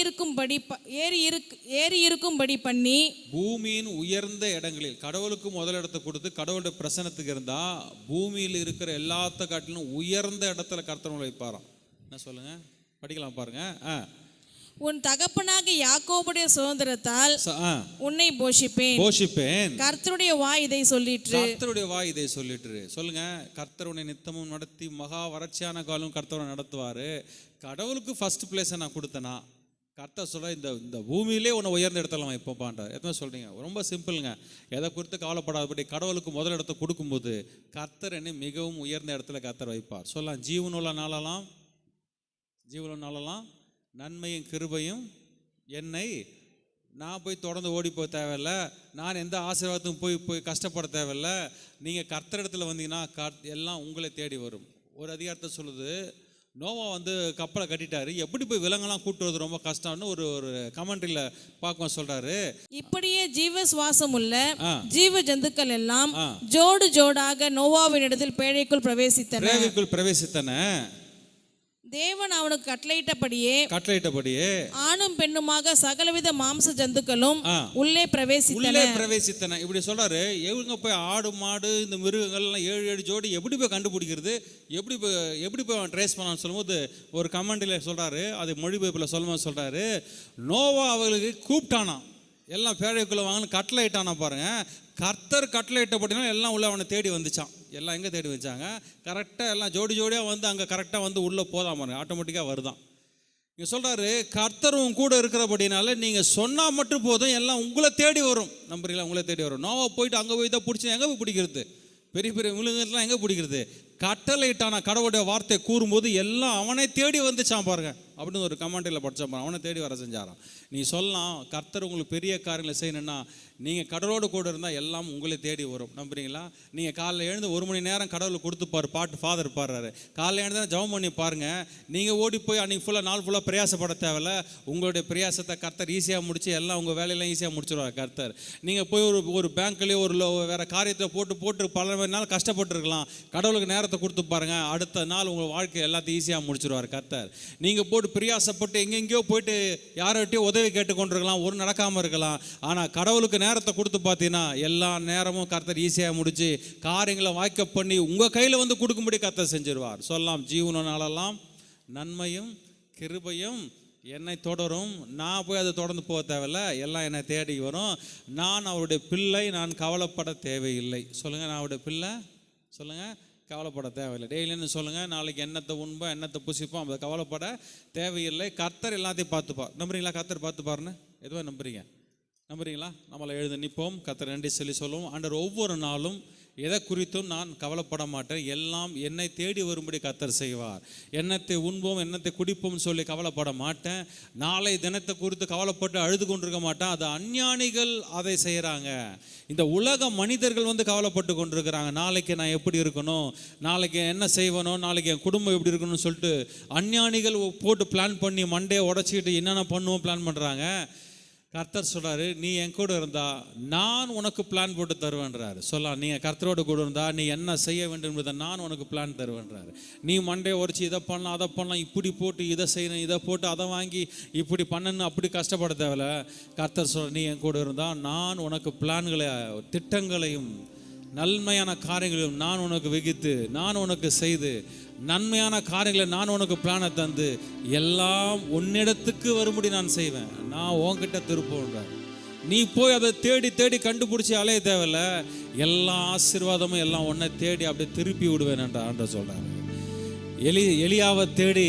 இருக்கும்படி பண்ணி. பூமியின் உயர்ந்த இடங்களில் கடவுளுக்கு முதல் இடத்தை கொடுத்து கடவுளுடைய பிரசனத்துக்கு இருந்தா பூமியில் இருக்கிற எல்லாத்த காட்டிலும் உயர்ந்த இடத்துல கர்த்தர் வைப்பாராம். என்ன சொல்லுங்க, படிக்கலாம் பாருங்க. உன் தகப்பனாகிய யாக்கோபுடைய சுதந்திரத்தால் உன்னை போஷிப்பேன். கர்த்தருடைய வாய் இதை சொல்லிற்று. கர்த்தருடைய வாய் இதை சொல்லிற்று. சொல்லுங்க, கர்த்தர் உன்னை நித்தமும் நடத்தி மகா வறட்சியான காலம் கர்த்தரை நடத்துவாரு. கடவுளுக்கு ஃபர்ஸ்ட் பிளேஸை நான் கொடுத்தேனா, கர்த்தர் சொல்ல இந்த பூமியிலே உன்னை உயர்ந்த இடத்துல வைப்போம்ப்பான்றார். எத்தனை சொல்றீங்க? ரொம்ப சிம்பிளுங்க. எதை குறித்து கவலைப்படாதபடி கடவுளுக்கு முதல் இடத்தை கொடுக்கும்போது கர்த்தர் என்னை மிகவும் உயர்ந்த இடத்துல கர்த்தர் வைப்பார். சொல்லலாம், ஜீவனுள்ள நாளெல்லாம் நன்மையும் கிருபையும் என்னை, நான் போய் தொடர்ந்து ஓடி போய் தேவையில்ல, நான் எந்த ஆசீர்வாதத்துக்கும் போய் கஷ்டப்பட தேவையில்ல. நீங்கள் கர்த்தரிடத்தில் வந்தீங்கன்னா எல்லாம் உங்களை தேடி வரும். ஒரு அதிகாரத்தை சொல்லுது, நோவா கப்பலை கட்டிட்டாரு, எப்படி போய் விலங்கெல்லாம் கூட்டு வருது ரொம்ப கஷ்டம்னு ஒரு கமெண்ட்ரியில பார்க்க சொல்றாரு. இப்படியே ஜீவ சுவாசம் உள்ள ஜீவ ஜந்துக்கள் எல்லாம் ஜோடு ஜோடாக நோவாவின் இடத்தில் பேழைக்குள் பிரவேசித்தன. தேவன் அவனுக்கு கட்டளையிட்டபடியே ஆணும் பெண்ணுமாக சகலவித மாம்ச ஜந்துக்களும் உள்ளே பிரவேசித்தன. இப்படி சொல்றாரு. இவங்க போய் ஆடு மாடு இந்த மிருகங்கள் எல்லாம் 7 ஜோடி எப்படி போய் கண்டுபிடிக்கிறது, எப்படி போய் ட்ரேஸ் பண்ணான்னு சொல்லும்போது ஒரு கமெண்ட்ல சொல்றாரு, அது மொழிபெயர்ப்புல சொல்லும்போது சொல்றாரு, நோவா அவங்களுக்கு கூப்பிட்டானா, எல்லாம் பேழைக்குள்ள வாங்கன்னு கட்டளையிட்டானா. பாருங்க, கர்த்தர் கட்டளையிட்டபடினா எல்லாம் உள்ள அவனை தேடி வந்துச்சான். எல்லாம் எங்கே தேடி வச்சாங்க? கரெக்டாக எல்லாம் ஜோடியாக அங்கே கரெக்டாக உள்ளே போதாம் பாருங்க, ஆட்டோமேட்டிக்காக வருதான். இங்கே சொல்கிறாரு, கர்த்தரும் கூட இருக்கிறபடினால நீங்கள் சொன்னால் மட்டும் போதும், எல்லாம் உங்களை தேடி வரும். நம்புறீங்களா? உங்களை தேடி வரும். நோவா போயிட்டு அங்கே போய் தான் பிடிச்சி எங்கே போய் பிடிக்கிறது? பெரிய பெரிய விலங்குலாம் எங்கே பிடிக்கிறது? கட்டளையிட்டான கடவுளுடைய வார்த்தை கூறும்போது எல்லாம் அவனை தேடி வந்துச்சான் பாருங்க அப்படின்னு ஒரு கமெண்ட்டில் படித்தான் பாருங்க. அவனை தேடி வர செஞ்சாரான். நீ சொல்லலாம், கர்த்தர் உங்களுக்கு பெரிய காரியங்களை செய்யணும்னா நீங்கள் கடவுளோடு கூட இருந்தால் எல்லாம் உங்களை தேடி வரும். நம்புறீங்களா? நீங்கள் காலையில் எழுந்து 1 மணி நேரம் கடவுளுக்கு கொடுத்துப்பார், பாட்டு ஃபாதர் பாடுறாரு. காலையில் எழுந்து ஜெபம் பண்ணி பாருங்கள். நீங்கள் ஓடி போய் அன்றைக்கி ஃபுல்லாக நாள் ஃபுல்லாக பிரயாசப்பட தேவையில்ல. உங்களுடைய பிரயாசத்தை கர்த்தர் ஈஸியாக முடிச்சு எல்லாம் உங்கள் வேலையெல்லாம் ஈஸியாக முடிச்சிடுவார் கர்த்தர். நீங்கள் போய் ஒரு பேங்க்லேயோ வேறு காரியத்தை போட்டு பல நாள் கஷ்டப்பட்டுருக்கலாம். கடவுளுக்கு நேரத்தை கொடுத்து பாருங்கள், அடுத்த நாள் உங்கள் வாழ்க்கை எல்லாத்தையும் ஈஸியாக முடிச்சிடுவார் கர்த்தர். நீங்கள் போட்டு பிரயாசப்பட்டு எங்கெங்கேயோ போயிட்டு யார்கிட்டயோ உதவி கேட்டுக்கொண்டிருக்கலாம், ஒரு நடக்காமல் இருக்கலாம். ஆனால் கடவுளுக்கு நேரத்தை கொடுத்து பார்த்தீங்கன்னா எல்லா நேரமும் கர்த்தர் ஈஸியாக முடிச்சு காரியங்களை வாய்க்க பண்ணி உங்கள் கையில் கொடுக்கும்படி கர்த்தர் செஞ்சிருவார். சொல்லலாம், ஜீவனாலெல்லாம் நன்மையும் கிருபையும் என்னை தொடரும். நான் போய் அதை தொடர்ந்து போக தேவையில்ல, எல்லாம் என்னை தேடி வரும். நான் அவருடைய பிள்ளை, நான் கவலைப்பட தேவையில்லை. சொல்லுங்கள், நான் அவருடைய பிள்ளை. சொல்லுங்கள், கவலைப்பட தேவையில்லை. டெய்லின்னு சொல்லுங்கள், நாளைக்கு என்னத்தை உண்போம் என்னத்தை புசிப்போம் அதை கவலைப்பட தேவையில்லை. கர்த்தர் எல்லாத்தையும் பார்த்துப்பார். நம்புறீங்களா? கர்த்தர் பார்த்துப்பாருன்னு எதுவாக நம்புறீங்களா? நம்மளை எழுத நிற்போம், கர்த்தர் நன்றி சொல்லுவோம். ஆண்டவர் ஒவ்வொரு நாளும் எதை குறித்தும் நான் கவலைப்பட மாட்டேன், எல்லாம் என்னை தேடி வரும்படி கர்த்தர் செய்வார். என்னத்தை உண்போம் என்னத்தை குடிப்போம்னு சொல்லி கவலைப்பட மாட்டேன். நாளை தினத்தை குறித்து கவலைப்பட்டு அழுது கொண்டிருக்க மாட்டேன். அது அஞ்ஞானிகள் அதை செய்கிறாங்க. இந்த உலக மனிதர்கள் கவலைப்பட்டு கொண்டிருக்கிறாங்க. நாளைக்கு நான் எப்படி இருக்கணும், நாளைக்கு என்ன செய்வனோ, நாளைக்கு என் குடும்பம் எப்படி இருக்கணும்னு சொல்லிட்டு அஞ்ஞானிகள் போட்டு பிளான் பண்ணி மண்டையை உடச்சிக்கிட்டு என்னென்ன பண்ணுவோம் பிளான் பண்ணுறாங்க. கர்த்தர் சொல்கிறாரு, நீ என் கூட இருந்தா நான் உனக்கு பிளான் போட்டு தருவேன்றாரு. சொல்லலாம், நீங்கள் கர்த்தரோடு கூட இருந்தா நீ என்ன செய்ய வேண்டும் என்பதை நான் உனக்கு பிளான் தருவேன்றாரு. நீ மண்டையை உடச்சி இதை பண்ணலாம் அதை பண்ணலாம், இப்படி போட்டு இதை செய்யணும், இதை போட்டு அதை வாங்கி இப்படி பண்ணணும் அப்படி கஷ்டப்பட தேவையில்ல. கர்த்தர் சொல்ற, நீ என் கூட இருந்தா நான் உனக்கு பிளான்களை திட்டங்களையும் நன்மையான காரியங்களையும் நான் உனக்கு வகித்து நான் உனக்கு செய்து நன்மையான காரியங்களை நான் உனக்கு பிளானை தந்து எல்லாம் உன்னிடத்துக்கு வரும்படி நான் செய்வேன். நான் உன்கிட்ட திருப்போன்றார். நீ போய் அதை தேடி தேடி கண்டுபிடிச்சி அலைய தேவையில்ல, எல்லா ஆசீர்வாதமும் எல்லாம் உன்னை தேடி அப்படியே திருப்பி விடுவேன் என்ற ஆண்டவர் சொல்றாரு. எலியாவை தேடி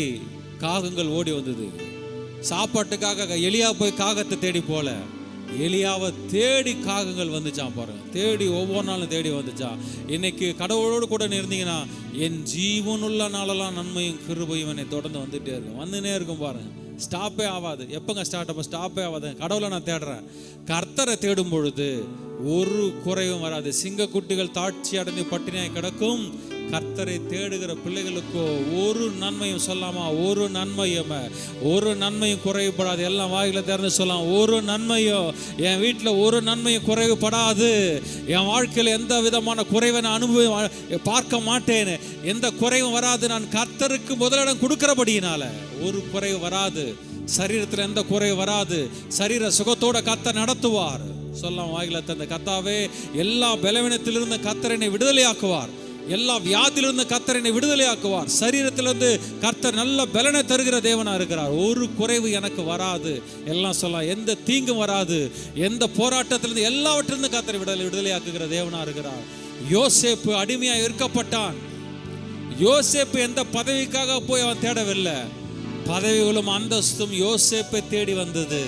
காகங்கள் ஓடி வந்தது. சாப்பாட்டுக்காக எலியா போய் காகத்தை தேடி போல, எலியாவை தேடி காகங்கள் வந்துச்சான் பாருங்க. தேடி ஒவ்வொரு நாளும் தேடி வந்துச்சான். இன்னைக்கு கடவுளோடு கூட இருந்தீங்கன்னா என் ஜீவனுள்ள நாளெல்லாம் நன்மையும் கிருபையும் என்னை தொடர்ந்து வந்துட்டே இருக்கும், வந்துனே இருக்கும் பாருங்க. ஸ்டாப்பே ஆகாது. எப்போங்க ஸ்டார்ட் அப்போ ஸ்டாப்பே ஆகாது. கடவுளை நான் தேடுறேன். கர்த்தரை தேடும் பொழுது ஒரு குறைவும் வராது. சிங்கக்குட்டிகள் தாட்சி அடைந்து பட்டினியாய் கிடக்கும். கர்த்தரை தேடுகிற பிள்ளைகளுக்கோ ஒரு நன்மையும் சொல்லாமா, ஒரு நன்மையும் குறைவுபடாது. எல்லாம் வாயில திறந்து சொல்லலாம், ஒரு நன்மையும் என் வீட்டில் ஒரு நன்மையும் குறைவுபடாது. என் வாழ்க்கையில் எந்த விதமான குறைவை நான் பார்க்க மாட்டேன். எந்த குறைவும் வராது. நான் கர்த்தருக்கு முதலிடம் கொடுக்கிறபடியினால ஒரு குறைவு வராது. சரீரத்தில் எந்த குறைவு வராது. சரீர சுகத்தோட கர்த்தர் நடத்துவார். சொல்லலாம் வாயில தந்த கர்த்தாவே, எல்லா பலவீனத்திலிருந்து கர்த்தர் என்னை விடுதலையாக்குவார். எல்லா வியாதியிலிருந்து கர்த்தர் என்னை விடுதலையாக்குவார். சரீரத்திலிருந்து கர்த்தர் நல்ல பலனை தருகிற தேவனா இருக்கிறார். ஒரு குறைவு எனக்கு வராது. எல்லாம் சொல்லலாம், எந்த தீங்கும் வராது. எந்த போராட்டத்திலிருந்து எல்லாவற்றிலிருந்து கர்த்தர் விடுதலையாக்குகிற தேவனா இருக்கிறார். யோசேப்பு அடிமையாக இருக்கப்பட்டான். யோசேப்பு எந்த பதவிக்காக போய் அவன் தேடவில்லை. பதவிகளும் அந்தஸ்தும் யோசேப்பை தேடி வந்தது.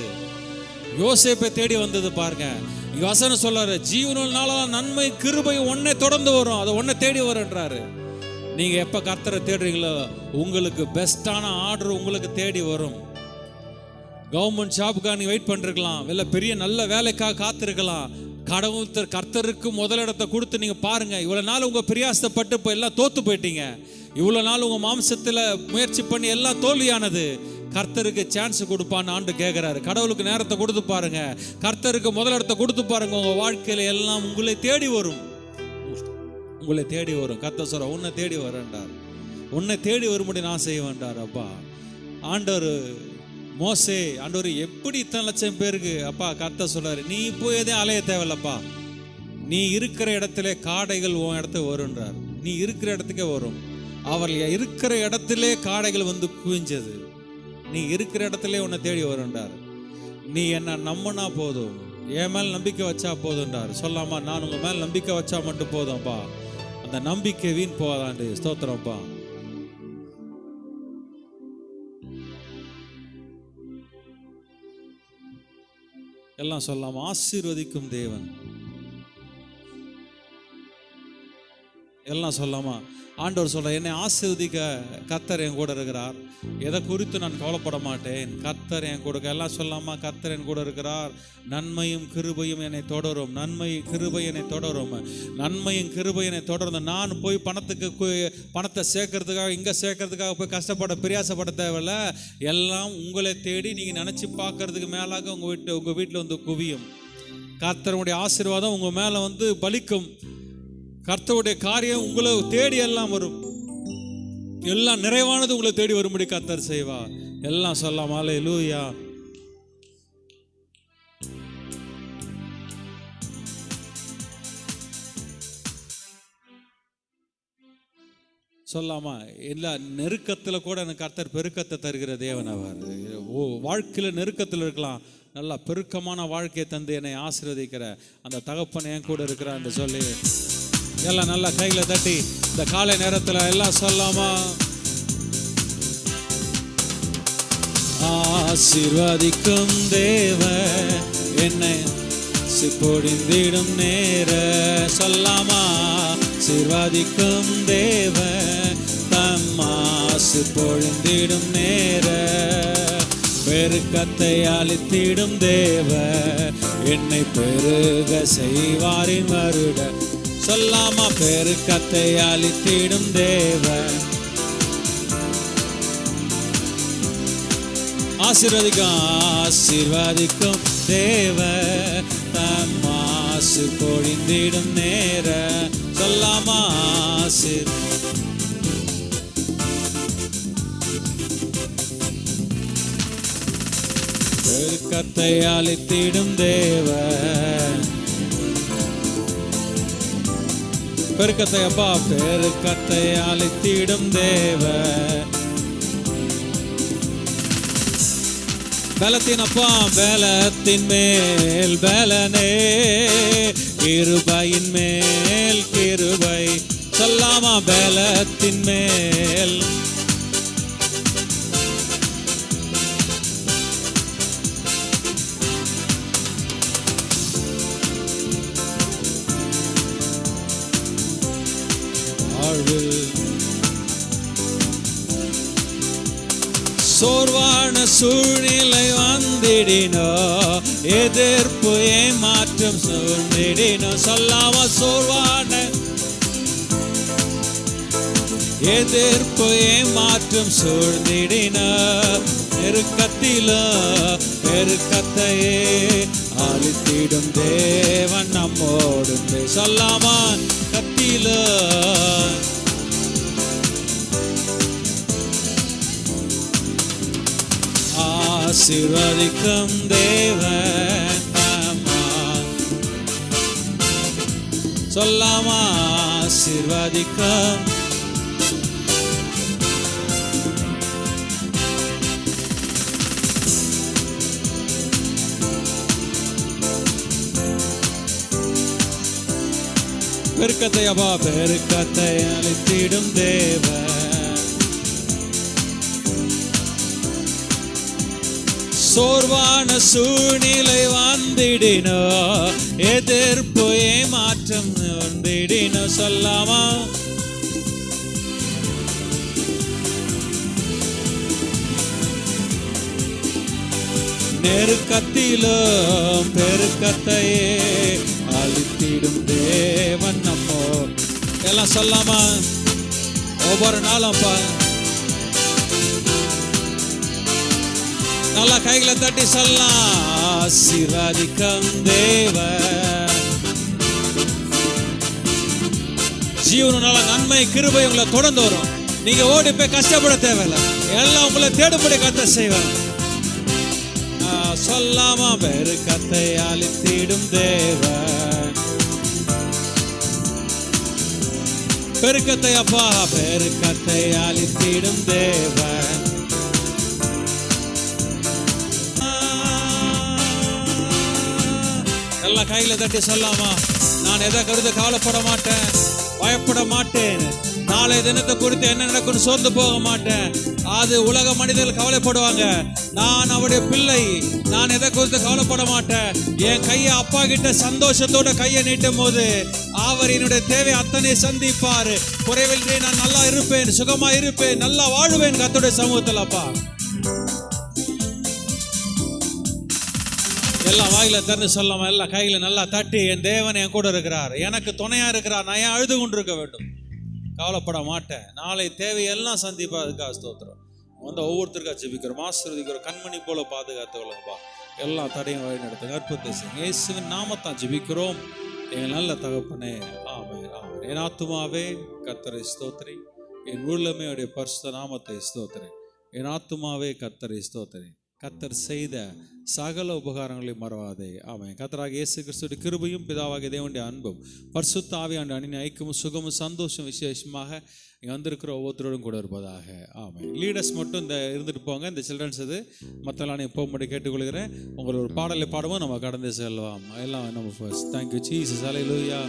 யோசேப்பை தேடி வந்தது. பாருங்க, வசனம் சொல்றாரு, ஜீவனுள்ள நாளெல்லாம் நன்மை கிருபை உன்னை தொடர்ந்து வரும், அது உன்னை தேடி வரும்ன்றாரு. நீங்க எப்ப கர்த்தரை தேடுறீங்களோ உங்களுக்கு பெஸ்டான ஆர்டர் உங்களுக்கு தேடி வரும். கவர்மெண்ட் ஜாபுக்காக நீங்க வெயிட் பண்ணிருக்கலாம், இல்ல பெரிய நல்ல வேலைக்காக காத்திருக்கலாம். கடவுள் கர்த்தருக்கு முதலிடத்தை கொடுத்து நீங்க பாருங்க. இவ்வளவு நாள் உங்க பிரியாசப்பட்டு இப்போ எல்லாம் தோத்து போயிட்டீங்க. இவ்வளவு நாள் உங்க மாம்சத்துல முயற்சி பண்ணி எல்லாம் தோல்வியானது. கர்த்தருக்கு சான்ஸ் கொடுப்பான்னு ஆண்டு கேட்கிறாரு. கடவுளுக்கு நேரத்தை கொடுத்து பாருங்க, கர்த்தருக்கு முதலிடத்தை கொடுத்து பாருங்க. உங்க வாழ்க்கையில எல்லாம் உங்களை தேடி வரும், உங்களை தேடி வரும். கர்த்தர் சொல்ற, உன்னை தேடி வரேன்டார், உன்னை தேடி வரும்படி நான் செய்ய வேண்டார். அப்பா ஆண்டவர் மோசே, ஆண்டவர் எப்படி இத்தனை லட்சம் பேருக்கு அப்பா கர்த்தர் சொல்றாரு, நீ போய் எதையும் அலைய தேவையில்லப்பா, நீ இருக்கிற இடத்துல காடைகள் உன் இடத்துக்கு வருன்றார். நீ இருக்கிற இடத்துக்கே வரும். அவர்கள் இருக்கிற இடத்திலே காடைகள் வந்து குவிஞ்சது. நீ இருக்கிற இடத்துல உன்னை தேடி வருன்றார். நீ என்ன நம்பினா போதும், என் மேல் நம்பிக்கை வச்சா போதுன்றார். சொல்லாமா, நான் உங்க மேல் நம்பிக்கை வச்சா மட்டும் போதும்ப்பா, அந்த நம்பிக்கை வீண் போகாதாண்டு. ஸ்தோத்திரம்ப்பா. எல்லாம் சொல்லாமா, ஆசீர்வதிக்கும் தேவன். எல்லாம் சொல்லாமா, ஆண்டவர் சொல்ற, என்னை ஆசீர்வதிக்க கர்த்தர் என் கூட இருக்கிறார். எதை குறித்து நான் கவலைப்பட மாட்டேன், கர்த்தர் என் கூட. எல்லாம் சொல்லாமா, கர்த்தர் என் கூட இருக்கிறார். நன்மையும் கிருபையும் என்னை தொடரும், நன்மை கிருபை என்னை தொடரும், நன்மையும் கிருபை என்னை தொடரும். நான் போய் பணத்தை சேர்க்கறதுக்காக இங்கே சேர்க்கறதுக்காக போய் கஷ்டப்பட பிரயாசப்பட தேவையில்ல. எல்லாம் உங்களை தேடி நீங்கள் நினச்சி பார்க்கறதுக்கு மேலாக உங்கள் வீட்டில் வந்து குவியும். கர்த்தருடைய ஆசீர்வாதம் உங்கள் மேலே வந்து பலிக்கும். கர்த்தருடைய காரியம் உங்களை தேடி எல்லாம் வரும். எல்லாம் நிறைவானது உங்களை தேடி வரும்படி கர்த்தர் செய்வார். எல்லாம் சொல்லலாம், அல்லேலூயா. சொல்லாமா, எல்லா நெருக்கத்தில் கூட எனக்கு கர்த்தர் பெருக்கத்தை தருகிற தேவன் அவர். வாழ்க்கையில் நெருக்கத்தில் இருக்கலாம், நல்லா பெருக்கமான வாழ்க்கையை தந்து என்னை ஆசீர்வதிக்கிற அந்த தகப்பன் என் கூட இருக்கிறார் என்று சொல்லி எல்லாம் நல்லா கையில தட்டி இந்த காலை நேரத்தில் எல்லாம் சொல்லாமா, ஆசீர்வதிக்கும் தேவ என்னை பொழிந்திடும் நேர. சொல்லாமா, ஆசீர்வதிக்கும் தேவ தம்மாசு பொழிந்திடும் நேர. பெருக்கத்தை அளித்திடும் தேவ என்னை பெருக செய்வாரின் வருட. சொல்லாமா, பெருக்கத்தை அளித்திடும் தேவ. ஆசீர்வதிக்கும் தேவ தம்மாசு பொழிந்திடும் நேர. சொல்லாமா, பெருக்கத்தை அளித்திடும் தேவ. பெருக்கத்தை அப்பா, பெருக்கத்தை அளித்திடும் தேவ. பலத்தின் அப்பா, பலத்தின் மேல் பலனே, கிருபையின் மேல் கிருபை. சொல்லாமா, பலத்தின் மேல் சோர்வான சூழ்நிலை வந்திடினோ, எதிர்ப்பு ஏமாற்றம் சூழ்ந்திடினோ. சொல்லாம, சோர்வான எதிர்ப்பு ஏமாற்றம் சூழ்ந்திடினோ. நெருக்கத்திலோ பெருக்கத்தையே அளித்திடும் தேவன் நம்மோடு. சொல்லாமா, கத்திலோ ஆசீர்வதிக்கும் தேவன். சொல்லாமா, ஆசீர்வதிக்கும். பெருக்கத்தை அப்பா பெருக்கத்தை அளித்திடும் தேவன், சோர்வான சூழ்நிலை வந்திடினோ, எதிர்ப்பு ஏமாற்றம் வந்திடினோ சொல்லாமா? நெருக்கத்திலும் பெருக்கத்தையே அளித்திடும் தேவன் நம்மோ. எல்லாம் சொல்லாமா? ஒவ்வொரு நாளும்ப்பா நல்லா கைகளை தட்டி சொல்லலாம். ஆசீர்வதிக்கும் தேவன், ஜீவனால நன்மை கிருபை உங்களை தொடர்ந்து வரும். நீங்க ஓடி போய் கஷ்டப்பட தேவையில்லை, எல்லாம் உங்களை தேடும்படி கர்த்தர் செய்வார். சொல்லாமா? பெருக்கத்தை அளித்திடும் தேவன், பெருக்கத்தை அப்பா பெருக்கத்தை அளித்திடும் தேவன். எல்லா கையில தட்டி சொல்லாமா? நான் எதை கருது கவலைப்பட மாட்டேன், பயப்பட மாட்டேன். நாளை தினத்தை குறித்து என்ன நடக்கும்னு சோர்ந்து போக மாட்டேன். அது உலக மனிதர்கள் கவலைப்படுவாங்க, நான் அவருடைய பிள்ளை, நான் எதை குறித்து கவலைப்பட மாட்டேன். என் கையை அப்பா கிட்ட சந்தோஷத்தோட கையை நீட்டும் போது அவர் என்னுடைய தேவை அத்தனை சந்திப்பார். குறைவின்றி நான் நல்லா இருப்பேன், சுகமா இருப்பேன், நல்லா வாழுவேன் கர்த்தருடைய சமூகத்தில். அப்பா எல்லாம் வாயில திறந்து சொல்லாம? எல்லாம் கையில நல்லா தட்டி, என் தேவன் என் கூட இருக்கிறார், எனக்கு துணையா இருக்கிறார், நான் ஏன் அழுது கொண்டிருக்க வேண்டும், கவலைப்பட மாட்டேன், நாளை தேவையெல்லாம் சந்திப்பா. அதுக்காக ஸ்தோத்திரம். வந்து ஒவ்வொருத்தருக்கா ஜெபிக்கிறோம், ஆசீர்வதிக்கிறோம், கண்மணி போல பாதுகாத்துக்கொள்ளுங்கப்பா. எல்லா தடையும் வழி நடத்துங்க, அற்புதத்தை செய்யுங்க. இயேசுவின் நாமத்தான் ஜெபிக்கிறோம் எங்கள் நல்ல தகப்பனே, ஆமென் ஆமென். என் ஆத்துமாவே கர்த்தரை ஸ்தோத்திரி, என் உள்ளமே அவருடைய பரிசுத்த நாமத்தை ஸ்தோத்திரி. என் ஆத்துமாவே கர்த்தரை ஸ்தோத்திரி, கர்த்தர் செய்த சகல உபகாரங்களை மறவாதே. ஆமென். கர்த்தராகிய இயேசு கிறிஸ்துவின் கிருபையும் பிதாவாகிய தேவனுடைய அன்பும் பரிசுத்த ஆவியானவருடைய அன்பின் ஐக்கியமும் சுகமும் சந்தோஷம் விசேஷமாக இங்கே வந்திருக்கிற ஒவ்வொருத்தரோடும் கூட இருப்பதாக. ஆமென். லீடர்ஸ் மட்டும் இந்த இருந்துட்டு போங்க, இந்த சில்ட்ரன்ஸ் இது மற்றெல்லாம் நீங்கள் போகும்படி கேட்டுக்கொள்கிறேன். உங்களோட ஒரு பாடலை பாடுவோம், நம்ம கடந்து செல்வோம். எல்லாம் நம்ம ஃபர்ஸ்ட். Thank you Jesus. ஹல்லேலூயா.